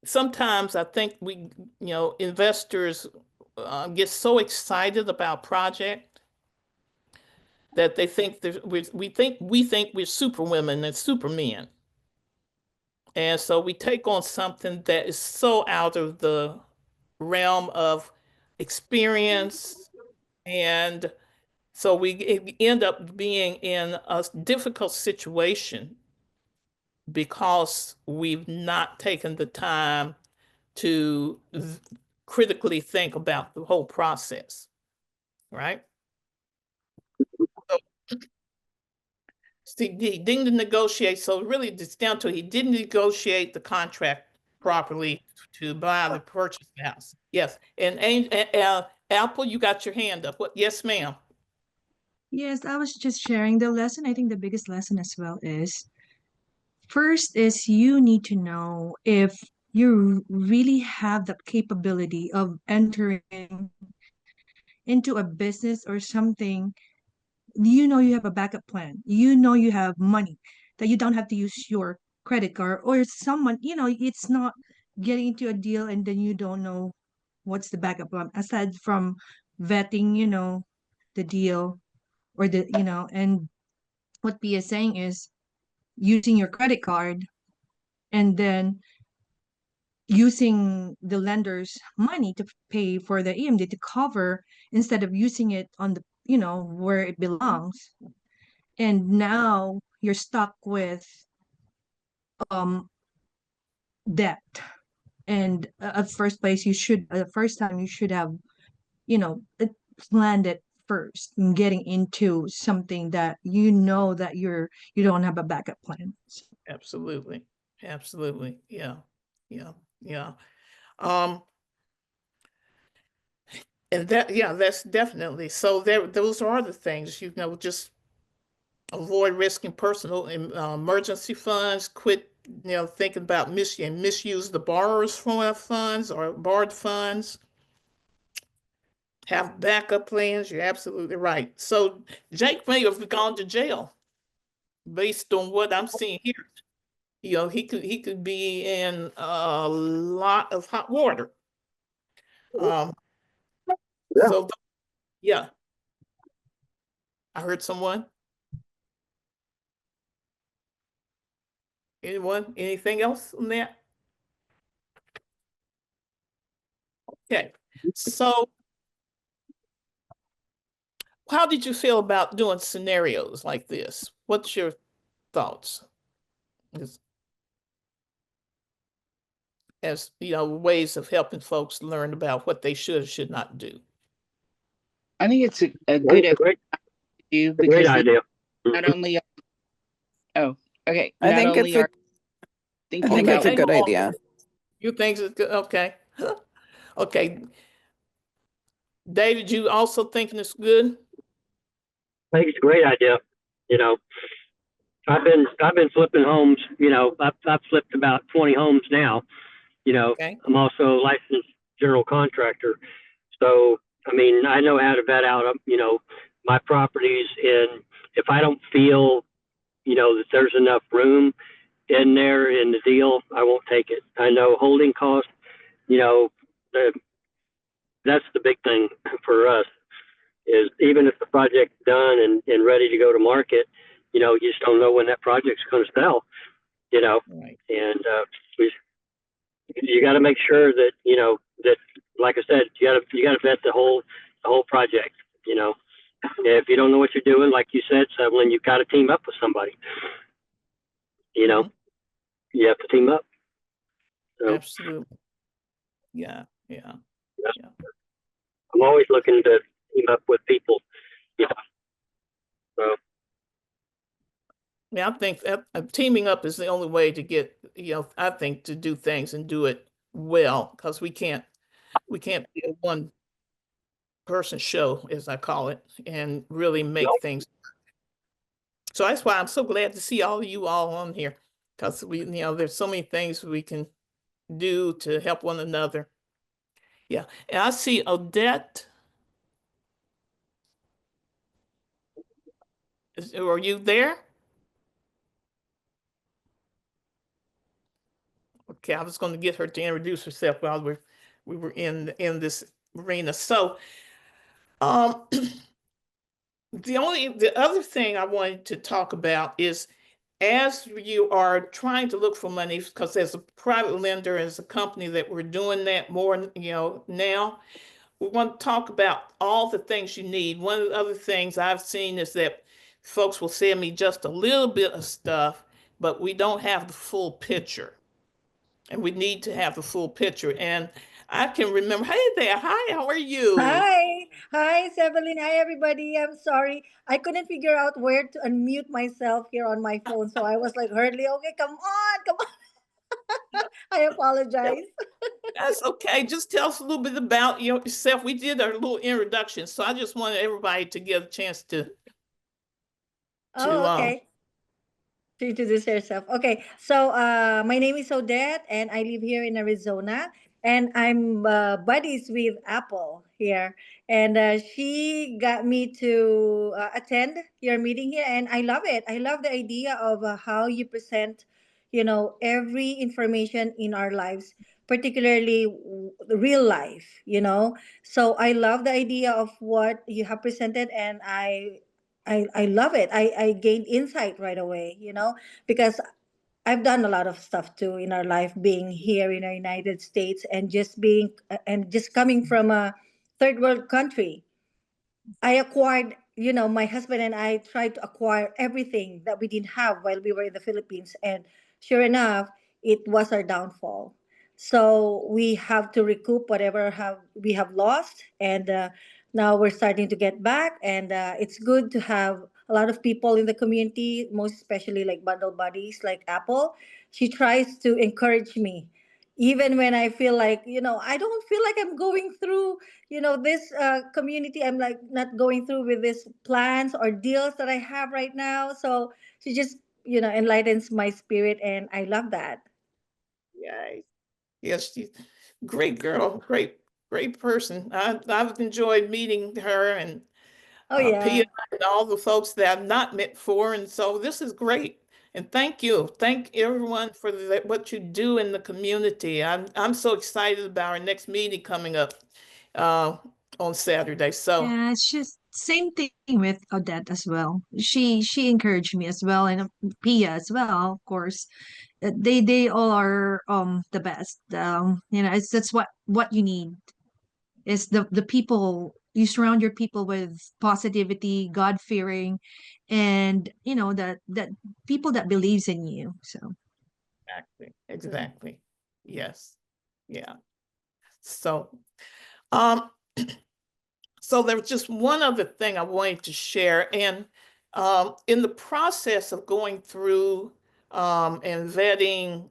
sometimes I think investors get so excited about project that they think we think we're superwomen and supermen. And so we take on something that is so out of the realm of experience, and so we end up being in a difficult situation because we've not taken the time to critically think about the whole process, right? So he didn't negotiate. So really, it's down to he didn't negotiate the contract properly to buy the purchase house. Yes, and Apple, you got your hand up. What? Yes, ma'am. Yes, I was just sharing the lesson. I think the biggest lesson as well is first is you need to know if you really have the capability of entering into a business or something. You have a backup plan. You have money that you don't have to use your credit card or someone, it's not getting into a deal and then you don't know what's the backup plan aside from vetting, the deal or and what Pia is saying is using your credit card and then using the lender's money to pay for the EMD to cover instead of using it on the, where it belongs. And now you're stuck with um debt. And at first place, the first time you should have, planned it first and getting into something that that you don't have a backup plan. Absolutely. Absolutely. Yeah. Yeah. Yeah. Um, and that's definitely, so those are the things, just avoid risking personal emergency funds, quit, thinking about misuse the borrower's funds or borrowed funds. Have backup plans. You're absolutely right. So Jake may have gone to jail based on what I'm seeing here. He could be in a lot of hot water. So yeah, I heard someone. Anyone? Anything else on that? Okay. So how did you feel about doing scenarios like this? What's your thoughts? As ways of helping folks learn about what they should or should not do. I think it's a good Great idea because idea. not only okay. I Not think only it's a, are I thinking think it's about a good idea. You think it's good? Okay. Okay. David, you also thinking it's good? I think it's a great idea. I've been flipping homes. I've flipped about 20 homes now. Okay. I'm also a licensed general contractor, so I mean I know how to vet out my properties, and if I don't feel that there's enough room in there in the deal, I won't take it. I know holding costs. That's the big thing for us. Is even if the project's done and ready to go to market, you just don't know when that project's going to sell. Right. And you got to make sure that that, like I said, you got to vet the whole project. If you don't know what you're doing, like you said, Evelyn, you've got to team up with somebody. You have to team up. So, Absolutely. Yeah. I'm always looking to team up with people. So. Yeah, I think that, teaming up is the only way to get, I think, to do things and do it well, because we can't be a one person show, as I call it, and really make things. So that's why I'm so glad to see all of you all on here, because there's so many things we can do to help one another. Yeah, and I see Odette. Are you there? Okay, I was going to get her to introduce herself while we were in this arena. So, the other thing I wanted to talk about is, as you are trying to look for money, because as a private lender, as a company that we're doing that more, now, we want to talk about all the things you need. One of the other things I've seen is that folks will send me just a little bit of stuff, but we don't have the full picture. And we need to have the full picture. And I can remember, hey there, hi, how are you? Hi, Evelyn. Hi, everybody. I'm sorry. I couldn't figure out where to unmute myself here on my phone. So I was like, hurriedly, okay, come on. I apologize. That's okay. Just tell us a little bit about yourself. We did our little introduction. So I just wanted everybody to get a chance to to Oh, okay. To introduce yourself. Okay, so my name is Odette, and I live here in Arizona, and I'm buddies with Apple here, and she got me to attend your meeting here, and I love it. I love the idea of how you present, every information in our lives, particularly real life. So I love the idea of what you have presented, and I love it. I gained insight right away, because I've done a lot of stuff too in our life, being here in the United States and just coming from a third world country. I acquired, my husband and I tried to acquire everything that we didn't have while we were in the Philippines. And sure enough, it was our downfall. So we have to recoup whatever we have lost. And now we're starting to get back. And it's good to have a lot of people in the community, most especially like bundle buddies like Apple. She tries to encourage me. Even when I feel like, I don't feel like I'm going through this community, I'm like not going through with these plans or deals that I have right now. So she just enlightens my spirit, and I love that. Yay. Yes, she's a great girl, great person. I've enjoyed meeting her and Oh yeah. Pia and all the folks that I've not met before. And so this is great. And thank you. Thank everyone for what you do in the community. I'm so excited about our next meeting coming up on Saturday. So Yeah, it's just same thing with Odette as well. She encouraged me as well, and Pia as well, of course. They all are the best. It's that's what you need is the people. You surround your people with positivity, God fearing, and that people that believes in you. So exactly. Yes. Yeah. So um so there was just one other thing I wanted to share. And in the process of going through and vetting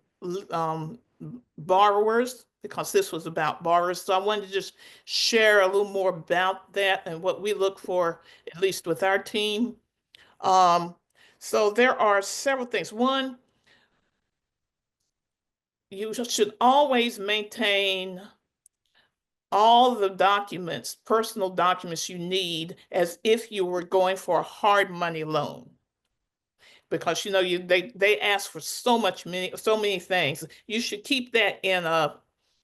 borrowers, because this was about borrowers, so I wanted to just share a little more about that and what we look for, at least with our team. So there are several things. One, you should always maintain all the documents, personal documents you need as if you were going for a hard money loan. Because they ask for so many things. You should keep that in a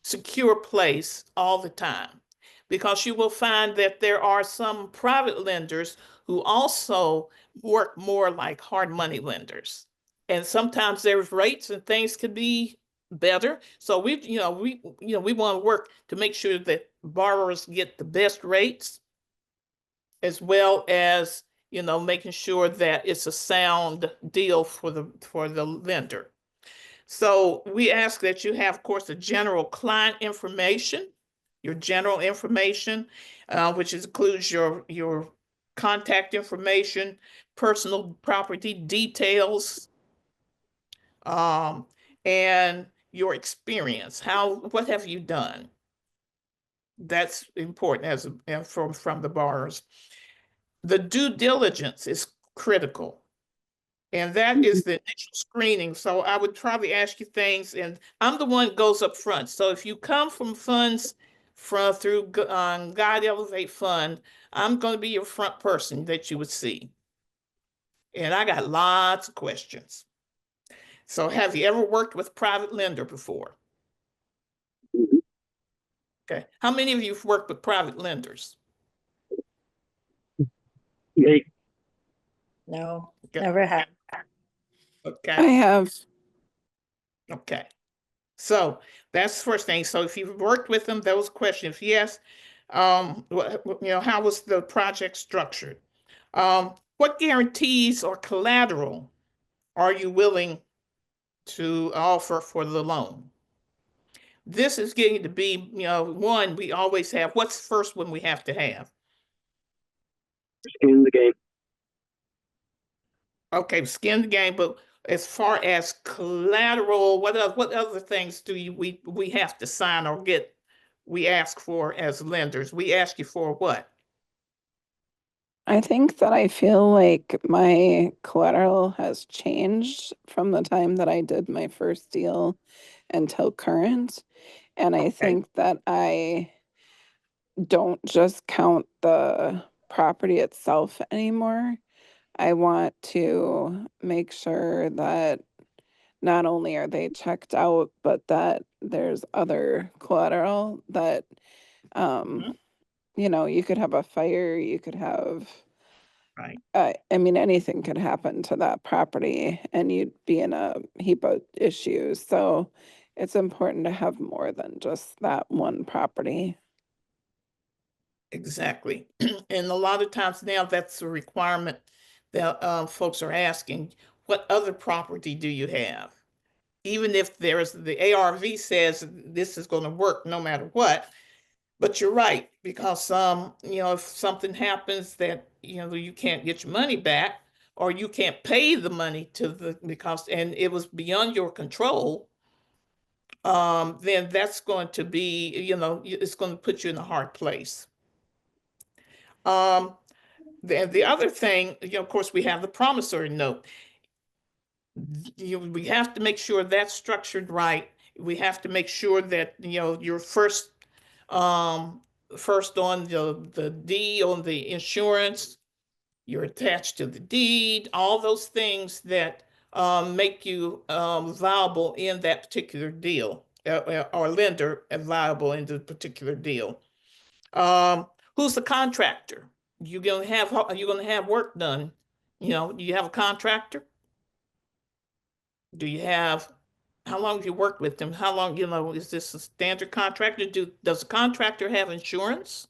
secure place all the time, because you will find that there are some private lenders who also work more like hard money lenders. And sometimes there's rates and things could be better. So we want to work to make sure that borrowers get the best rates, as well as making sure that it's a sound deal for the lender. So we ask that you have, of course, the general client information, your general information, which includes your contact information, personal property details, and your experience. What have you done? That's important from the borrowers. The due diligence is critical, and that is the initial screening. So I would probably ask you things, and I'm the one that goes up front. So if you come from funds through God Elevate Fund, I'm going to be your front person that you would see. And I got lots of questions. So have you ever worked with private lender before? Okay. How many of you have worked with private lenders? No, Okay. never have. Okay. I have. Okay. So that's the first thing. So if you've worked with them, those questions, yes. How was the project structured? What guarantees or collateral are you willing to offer for the loan? This is getting to be, one, we always have, what's the first one we have to have? Skin in the game. Okay, skin the game, but as far as collateral, what other things do we have to sign or we ask for as lenders? We ask you for what? I think that I feel like my collateral has changed from the time that I did my first deal until current. And I think that I don't just count the property itself anymore. I want to make sure that not only are they checked out, but that there's other collateral that, Mhm. you know, you could have a fire, you could have, Right. I mean, anything could happen to that property and you'd be in a heap of issues. So it's important to have more than just that one property. Exactly. And a lot of times now that's a requirement that folks are asking, what other property do you have? Even if there's the ARV says this is going to work no matter what. But you're right, because you know, if something happens that, you know, you can't get your money back or you can't pay the money to the because and it was beyond your control, then that's going to be, you know, it's going to put you in a hard place. The other thing, you know, of course, we have the promissory note. We have to make sure that's structured right. We have to make sure that, you know, your first on the deed on the insurance, you're attached to the deed, all those things that make you viable in that particular deal, or lender viable in the particular deal. Who's the contractor? You're gonna have work done. You know, do you have a contractor? Do you have how long have you worked with them? How long, you know, is this a standard contractor? Does the contractor have insurance?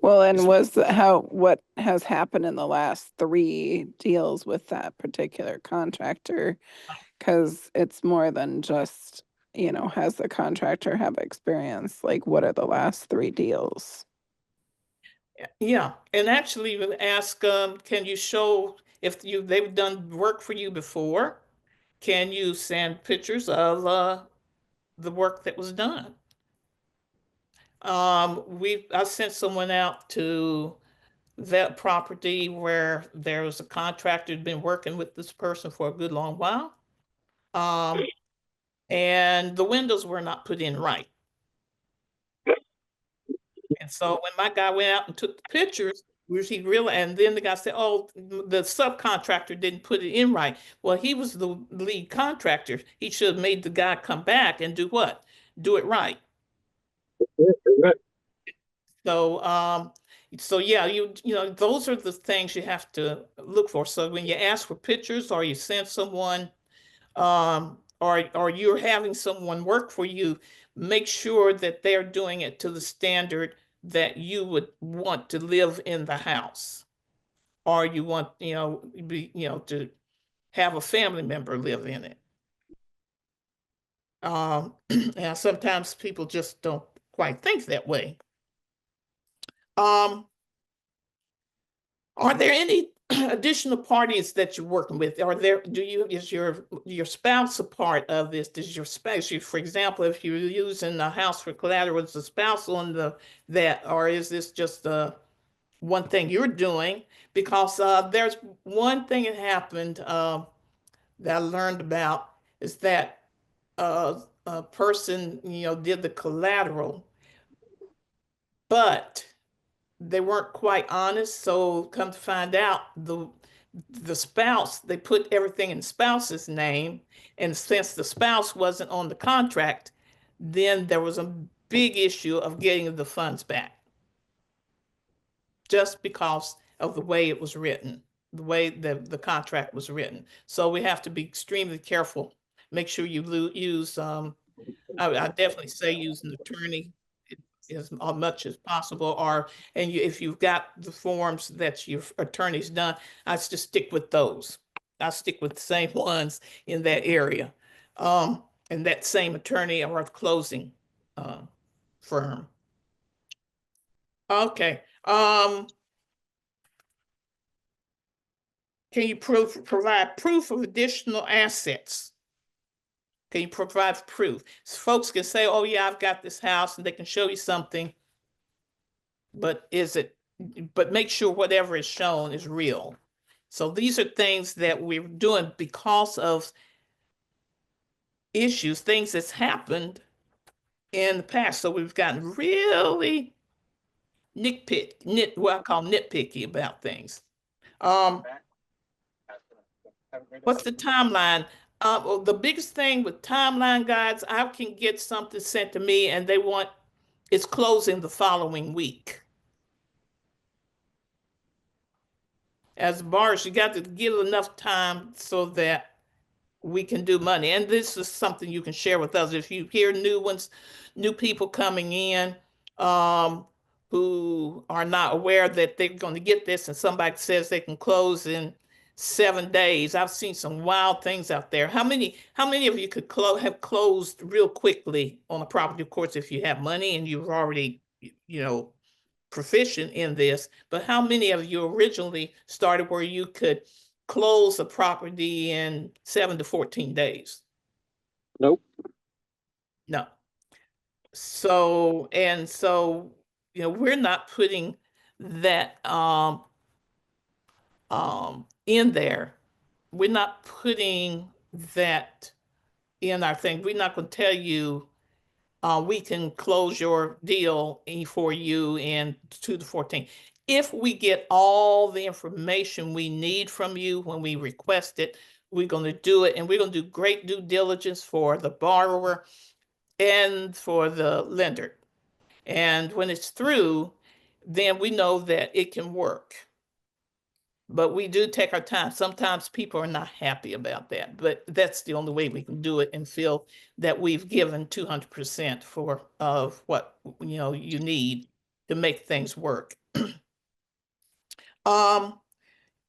Well, and what has happened in the last 3 deals with that particular contractor? Because it's more than just, you know, has the contractor have experience? Like, what are the last 3 deals? Yeah, and actually even ask, can you show if they've done work for you before? Can you send pictures of the work that was done? I sent someone out to that property where there was a contractor who'd been working with this person for a good long while. And the windows were not put in right. And so when my guy went out and took the pictures, he realized, and then the guy said, "Oh, the subcontractor didn't put it in right." Well, he was the lead contractor. He should have made the guy come back and do what? Do it right. So, so yeah, you know, those are the things you have to look for. So when you ask for pictures or you send someone, or you're having someone work for you, make sure that they're doing it to the standard that you would want to live in the house, or you want, you know, to have a family member live in it. And sometimes people just don't quite think that way. Are there any additional parties that you're working with? Is your spouse a part of this? Does your spouse, for example, if you're using the house for collateral, is the spouse on that, or is this just one thing you're doing? Because there's one thing that happened that I learned about is that a person, you know, did the collateral, but they weren't quite honest. So come to find out, the spouse, they put everything in spouse's name, and since the spouse wasn't on the contract, then there was a big issue of getting the funds back, just because of the way it was written, the way the contract was written. So we have to be extremely careful. Make sure you use, I definitely say use an attorney as much as possible, if you've got the forms that your attorney's done, I just stick with those. I stick with the same ones in that area, and that same attorney or closing firm. Okay. Can you provide proof of additional assets? Can you provide proof? So folks can say, "Oh yeah, I've got this house," and they can show you something, but is it but make sure whatever is shown is real. So these are things that we're doing because of issues, things that's happened in the past. So we've gotten really what I call nitpicky about things. What's the timeline? Well, the biggest thing with timeline guides, I can get something sent to me and they want it's closing the following week. As bars, you got to give enough time so that we can do money. And this is something you can share with us. If you hear new people coming in who are not aware that they're going to get this and somebody says they can close in 7 days. I've seen some wild things out there. How many of you could have closed real quickly on a property? Of course, if you have money and you've already, proficient in this, but how many of you originally started where you could close a property in 7 to 14 days? Nope. No. So we're not putting that in there. We're not putting that in our thing. We're not going to tell you we can close your deal for you in 2 to 14. If we get all the information we need from you when we request it, we're going to do it, and we're going to do great due diligence for the borrower and for the lender. And when it's through, then we know that it can work. But we do take our time. Sometimes people are not happy about that, but that's the only way we can do it and feel that we've given 200% of what you need to make things work. And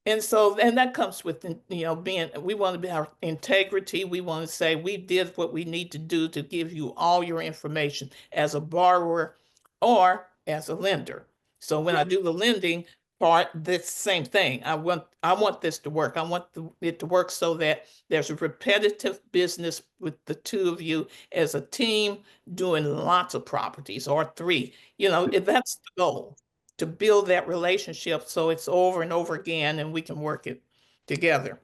that comes with we want to be our integrity. We want to say we did what we need to do to give you all your information as a borrower or as a lender. So when I do the lending part, the same thing. I want this to work. I want it to work so that there's a repetitive business with the two of you as a team doing lots of properties or 3. If that's the goal, to build that relationship so it's over and over again and we can work it together.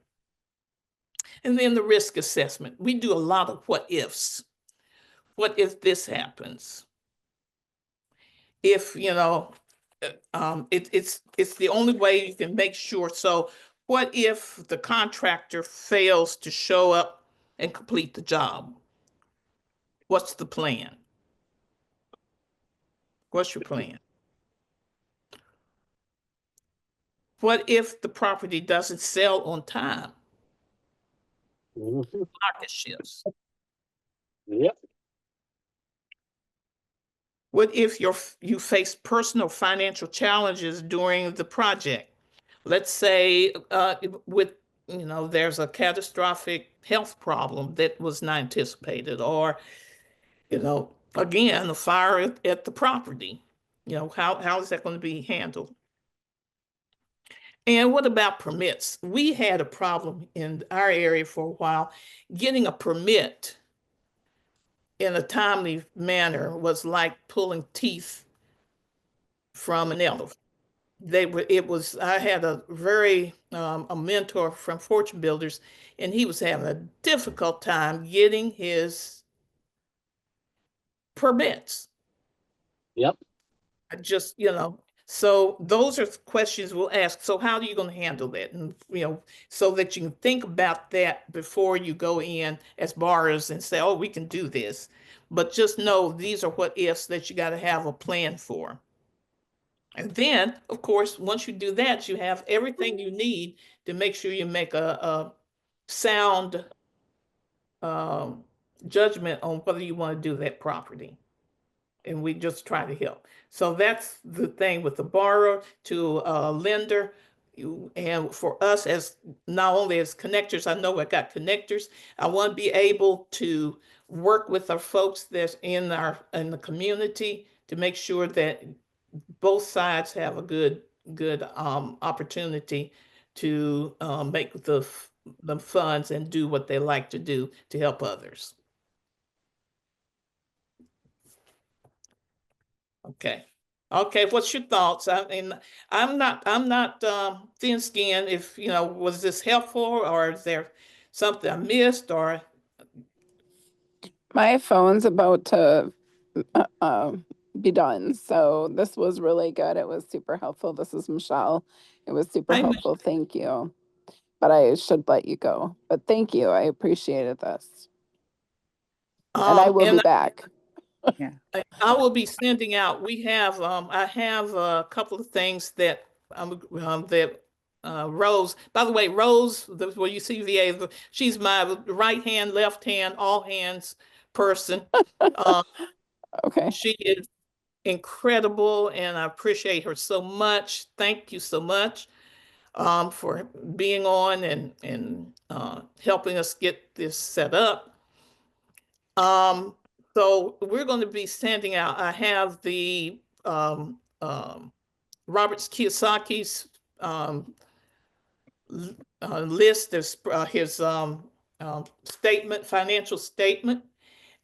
And then the risk assessment. We do a lot of what ifs. What if this happens? If it's the only way you can make sure. So what if the contractor fails to show up and complete the job? What's the plan? What's your plan? What if the property doesn't sell on time? Market shifts. Yep. What if you face personal financial challenges during the project? Let's say there's a catastrophic health problem that was not anticipated, or again, a fire at the property. How is that going to be handled? And what about permits? We had a problem in our area for a while. Getting a permit in a timely manner was like pulling teeth from an elephant. I had a mentor from Fortune Builders, and he was having a difficult time getting his permits. Yep. So those are questions we'll ask. So how are you going to handle that? And, so that you can think about that before you go in as borrowers and say, oh, we can do this. But just know these are what ifs that you got to have a plan for. And then, of course, once you do that, you have everything you need to make sure you make a sound judgment on whether you want to do that property. And we just try to help. So that's the thing with the borrower to a lender. And for us, as not only as connectors, I know I got connectors. I want to be able to work with our folks that's in the community to make sure that both sides have a good opportunity to make the funds and do what they like to do to help others. Okay. Okay, what's your thoughts? I mean, I'm not thin-skinned. If, was this helpful, or is there something I missed, or? My phone's about to be done, so this was really good. It was super helpful. This is Michelle. It was super Hi, helpful. Thank you. But I should let you go. But thank you. I appreciated this. And I will be And back. I will be sending out, I have a couple of things that, Rose, by the way, Rose, where you see VA, she's my right hand, left hand, all hands person. Okay. She is incredible, and I appreciate her so much. Thank you so much for being on and helping us get this set up. So we're going to be sending out, I have the Robert Kiyosaki's list, there's his statement, financial statement.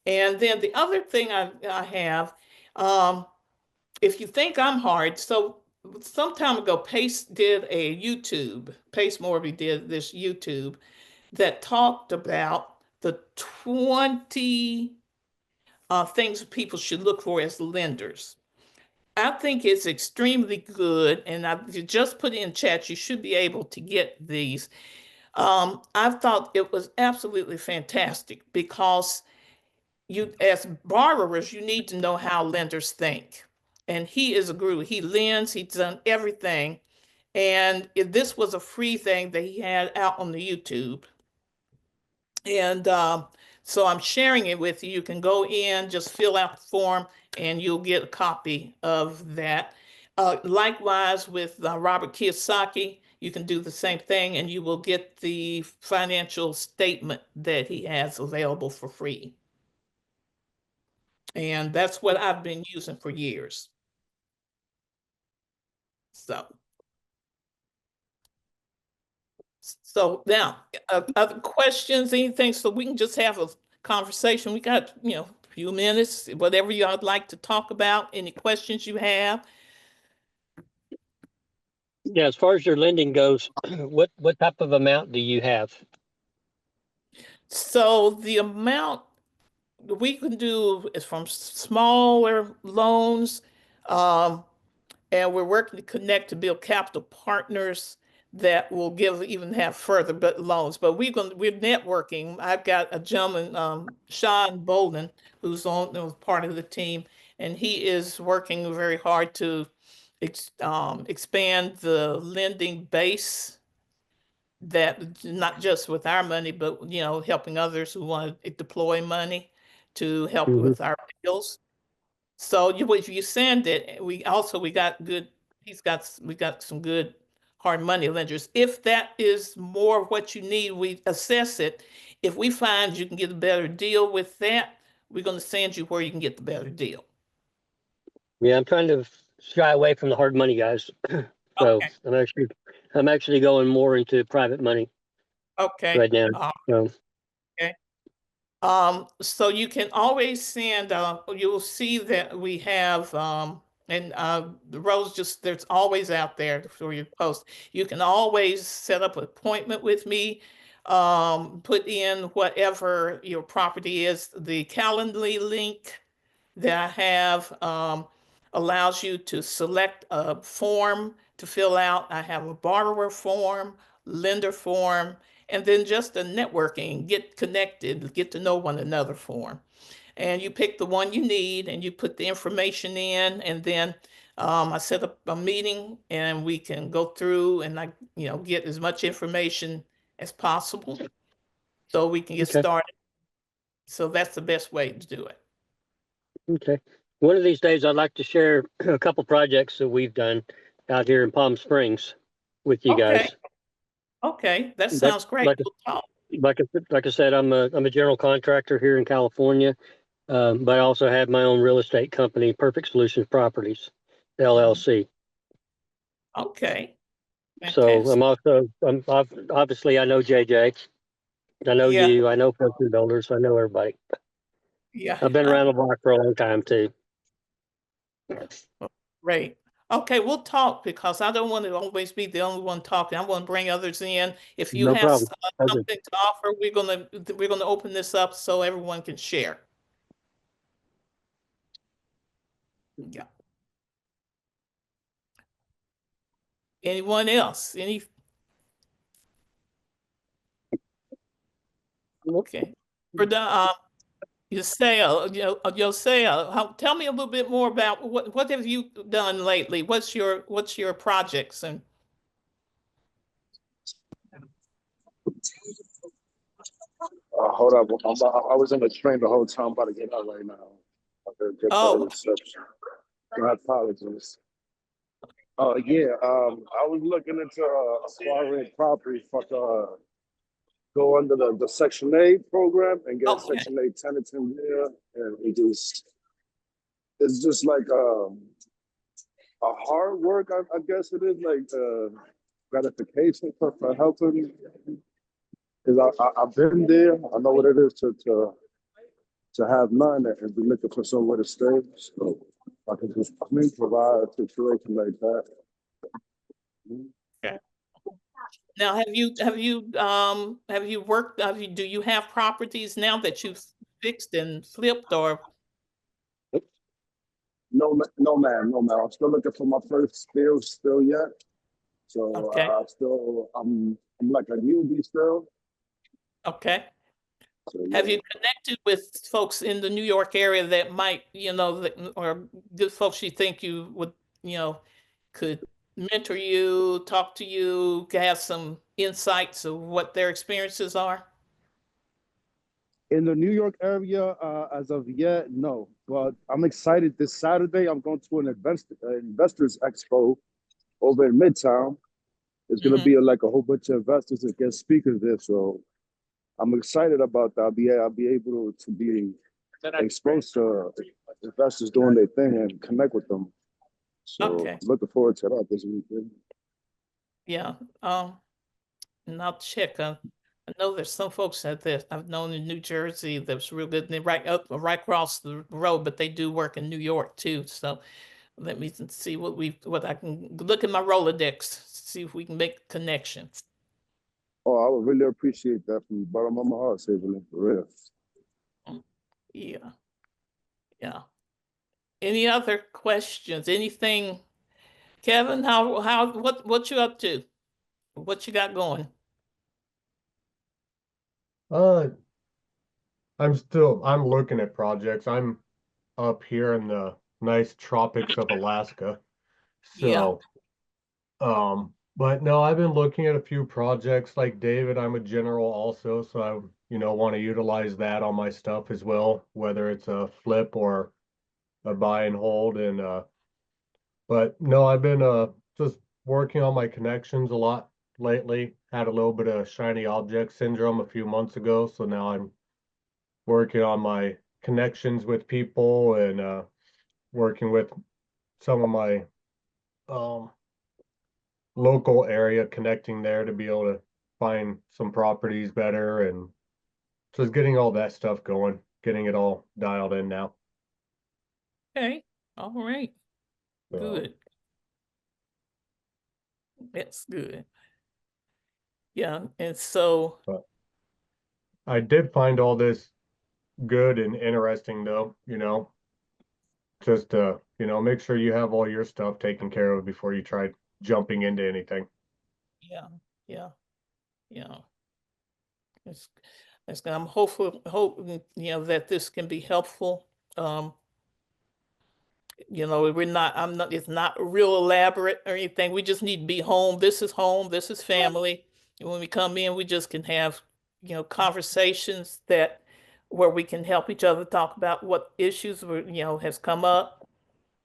And then the other thing I have, if you think I'm hard, so some time ago, Pace did a YouTube, Pace Morby did this YouTube that talked about the 20 things people should look for as lenders. I think it's extremely good, and you just put in chat, you should be able to get these. I thought it was absolutely fantastic because you, as borrowers, you need to know how lenders think. And he is a guru. He lends, he's done everything. And this was a free thing that he had out on the YouTube. And so I'm sharing it with you. You can go in, just fill out the form, and you'll get a copy of that. Likewise with Robert Kiyosaki, you can do the same thing, and you will get the financial statement that he has available for free. And that's what I've been using for years. So now, other questions, anything, so we can just have a conversation. We got, a few minutes, whatever y'all like to talk about, any questions you have. Yeah, as far as your lending goes, what type of amount do you have? So the amount we can do is from smaller loans, and we're working to connect to build capital partners that will even have further loans. But we're networking. I've got a gentleman, Sean Bolden, who's part of the team, and he is working very hard to expand the lending base, that not just with our money, but helping others who want to deploy money to help with our bills. So if you send it, we got good. We got some good hard money lenders. If that is more what you need, we assess it. If we find you can get a better deal with that, we're going to send you where you can get the better deal. Yeah, I'm trying to shy away from the hard money guys. So Okay. I'm actually going more into private money. Okay. Right now. Okay. So you can always send, you'll see that we have, and the Rose, there's always out there for your post. You can always set up an appointment with me, put in whatever your property is. The Calendly link that I have allows you to select a form to fill out. I have a borrower form, lender form, and then just a networking, get connected, get to know one another form. And you pick the one you need and you put the information in, and then I set up a meeting and we can go through and I get as much information as possible so we can get started. So that's the best way to do it. Okay. One of these days I'd like to share a couple projects that we've done out here in Palm Springs with you guys. Okay, that sounds great. Like I said, I'm a general contractor here in California, but I also have my own real estate company, Perfect Solutions Properties, LLC. Okay. So I'm obviously I know JJ, I know you, I know Fortune Builders, I know everybody. Yeah. I've been around the block for a long time too. Great. Okay, we'll talk because I don't want to always be the only one talking. I want to bring others in. If you No have problem. Okay. something to offer, we're gonna open this up so everyone can share. Yeah. Anyone else? Okay. For the Yosea, tell me a little bit more about what have you done lately? What's your projects and Hold up. I was in the train the whole time. I'm about to get out right now. Oh. Reception. My apologies. Oh yeah. I was looking into acquiring property for go under the Section 8 program and get Okay. Section 8 tenants in there, and it's just like a hard work. I guess it is like gratification for helping. Because I've been there, I know what it is to have none and be looking for somewhere to stay. So I can just provide a situation like that. Okay. Now, do you have properties now that you've fixed and flipped or? No, ma'am. I'm still looking for my first still yet. So Okay. I'm like a newbie still. Okay. So, Have yeah. you connected with folks in the New York area that might, or good folks you think you would, could mentor you, talk to you, have some insights of what their experiences are? In the New York area, as of yet, no. But I'm excited. This Saturday, I'm going to an investors expo over in Midtown. It's going to be like a whole bunch of investors and guest speakers there. So I'm excited about that. I'll be able to be exposed to investors doing their thing and connect with them. So Okay. looking forward to that this weekend. Yeah. And I'll check. I know there's some folks that I've known in New Jersey that's real good. And they're right across the road, but they do work in New York too. So let me see what I can look at my Rolodex, see if we can make connections. Oh, I would really appreciate that from the bottom of my heart, Saberlin, for real. Yeah. Yeah. Any other questions? Anything, Kevin? What you up to? What you got going? I'm looking at projects. I'm up here in the nice tropics of Alaska. Yeah. So, but no, I've been looking at a few projects like David. I'm a general also, so I, want to utilize that on my stuff as well, whether it's a flip or a buy and hold. But no, I've been just working on my connections a lot lately. Had a little bit of shiny object syndrome a few months ago, so now I'm working on my connections with people and working with some of my local area, connecting there to be able to find some properties better and just getting all that stuff going, getting it all dialed in now. Okay. All right. So, Good. That's good. Yeah. And so, but I did find all this good and interesting though, just to, make sure you have all your stuff taken care of before you try jumping into anything. yeah. I'm hoping, that this can be helpful. It's not real elaborate or anything. We just need to be home. This is home. This is family. And when we come in, we just can have, conversations where we can help each other talk about what issues has come up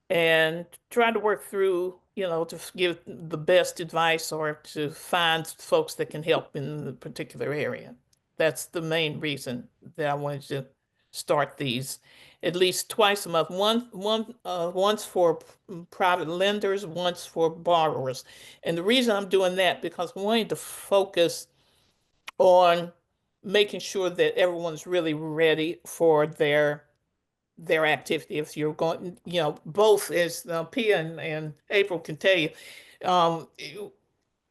and try to work through, to give the best advice or to find folks that can help in the particular area. That's the main reason that I wanted to start these at least twice a month. Once for private lenders, once for borrowers. And the reason I'm doing that because I'm wanting to focus on making sure that everyone's really ready for their their activity. If you're going, both as Pia and April can tell you.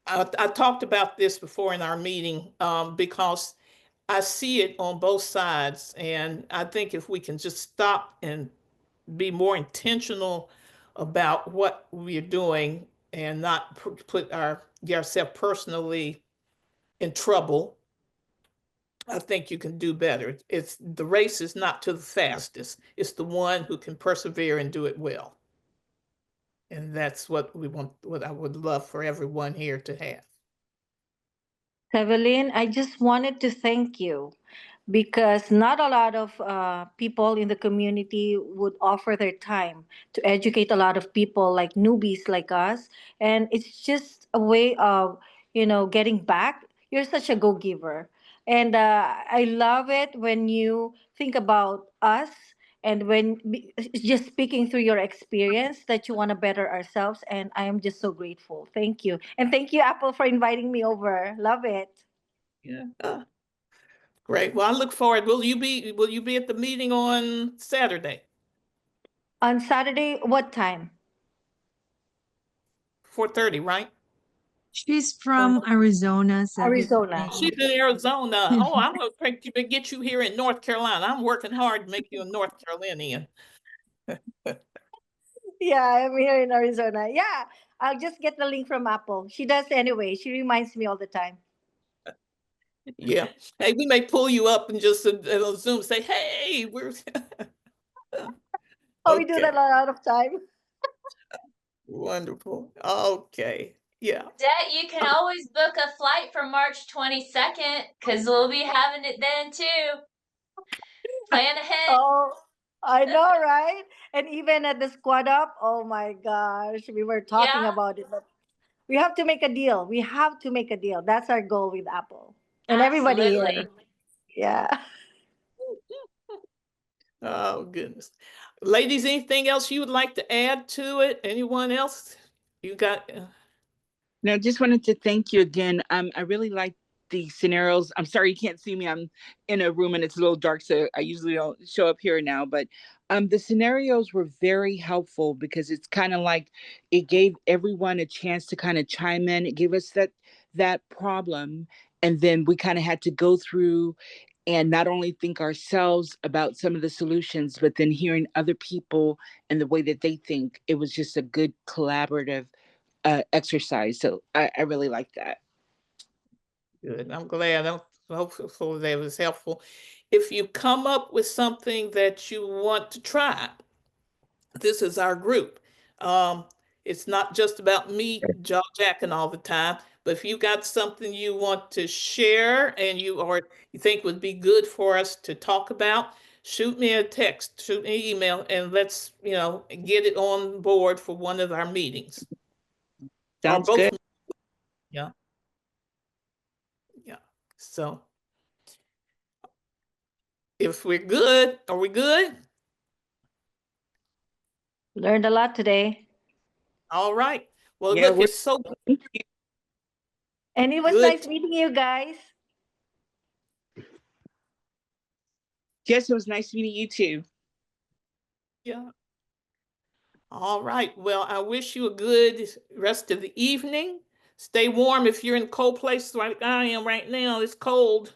I talked about this before in our meeting because I see it on both sides. And I think if we can just stop and be more intentional about what we're doing and not put ourselves personally in trouble, I think you can do better. It's the race is not to the fastest. It's the one who can persevere and do it well. And that's what we want, what I would love for everyone here to have. Evelyn, I just wanted to thank you because not a lot of people in the community would offer their time to educate a lot of people like newbies like us. And it's just a way of, getting back. You're such a go-giver. And I love it when you think about us and just speaking through your experience that you want to better ourselves. And I am just so grateful. Thank you. And thank you, Apple, for inviting me over. Love it. Yeah. Great. Well, I look forward. Will you be at the meeting on Saturday? On Saturday, what time? 4:30, right? She's from Arizona, Arizona. She's in Arizona. Oh, I'm going to get you here in North Carolina. I'm working hard to make you a North Carolinian. Yeah, I'm here in Arizona. Yeah, I'll just get the link from Apple. She does anyway. She reminds me all the time. Yeah. Hey, we may pull you up and just on Zoom say, hey, we're. Oh, we do that a lot of time. Wonderful. Okay. Yeah. Dad, you can always book a flight for March 22nd because we'll be having it then too. Plan ahead. Oh, I know, right? And even at the squad up, oh my gosh, we were talking about it. But we have to make a deal. We have to make a deal. That's our goal with Apple. And everybody Absolutely. here. Yeah. Oh, goodness. Ladies, anything else you would like to add to it? Anyone else? You got. No, just wanted to thank you again. I really like the scenarios. I'm sorry you can't see me. I'm in a room and it's a little dark, so I usually don't show up here now. But the scenarios were very helpful because it's kind of like it gave everyone a chance to kind of chime in. It gave us that problem, and then we kind of had to go through and not only think ourselves about some of the solutions, but then hearing other people and the way that they think. It was just a good collaborative exercise. So I really like that. Good. I'm glad. I'm hopeful that was helpful. If you come up with something that you want to try, this is our group. It's not just about me jaw-jacking all the time, but if you got something you want to share and you think would be good for us to talk about, shoot me a text, shoot me an email, and let's get it on board for one of our meetings. Sounds good. Yeah. Yeah. So if we're good, are we good? Learned a lot today. All right. Well, Yeah, look, it's so good. And it was nice meeting you guys. Yes, it was nice meeting you too. Yeah. All right. Well, I wish you a good rest of the evening. Stay warm if you're in cold places like I am right now. It's cold.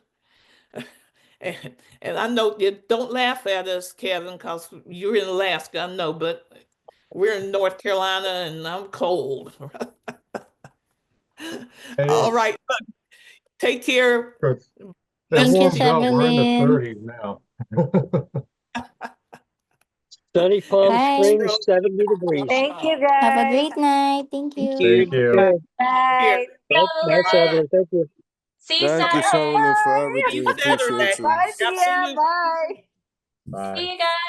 And I know you don't laugh at us, Kevin, because you're in Alaska, I know, but we're in North Carolina and I'm cold. All right. Take care. It warms up. We're in the 30s now. Sunny Palm Springs, 70 degrees. Thank you, guys. Have a great night. Thank you. Thank you. Bye. Bye, Evelyn. Thank you. See you Thank you, Saturday. Sheldon, for everything. Appreciate you. Bye, Tia. Bye. Bye. See you guys.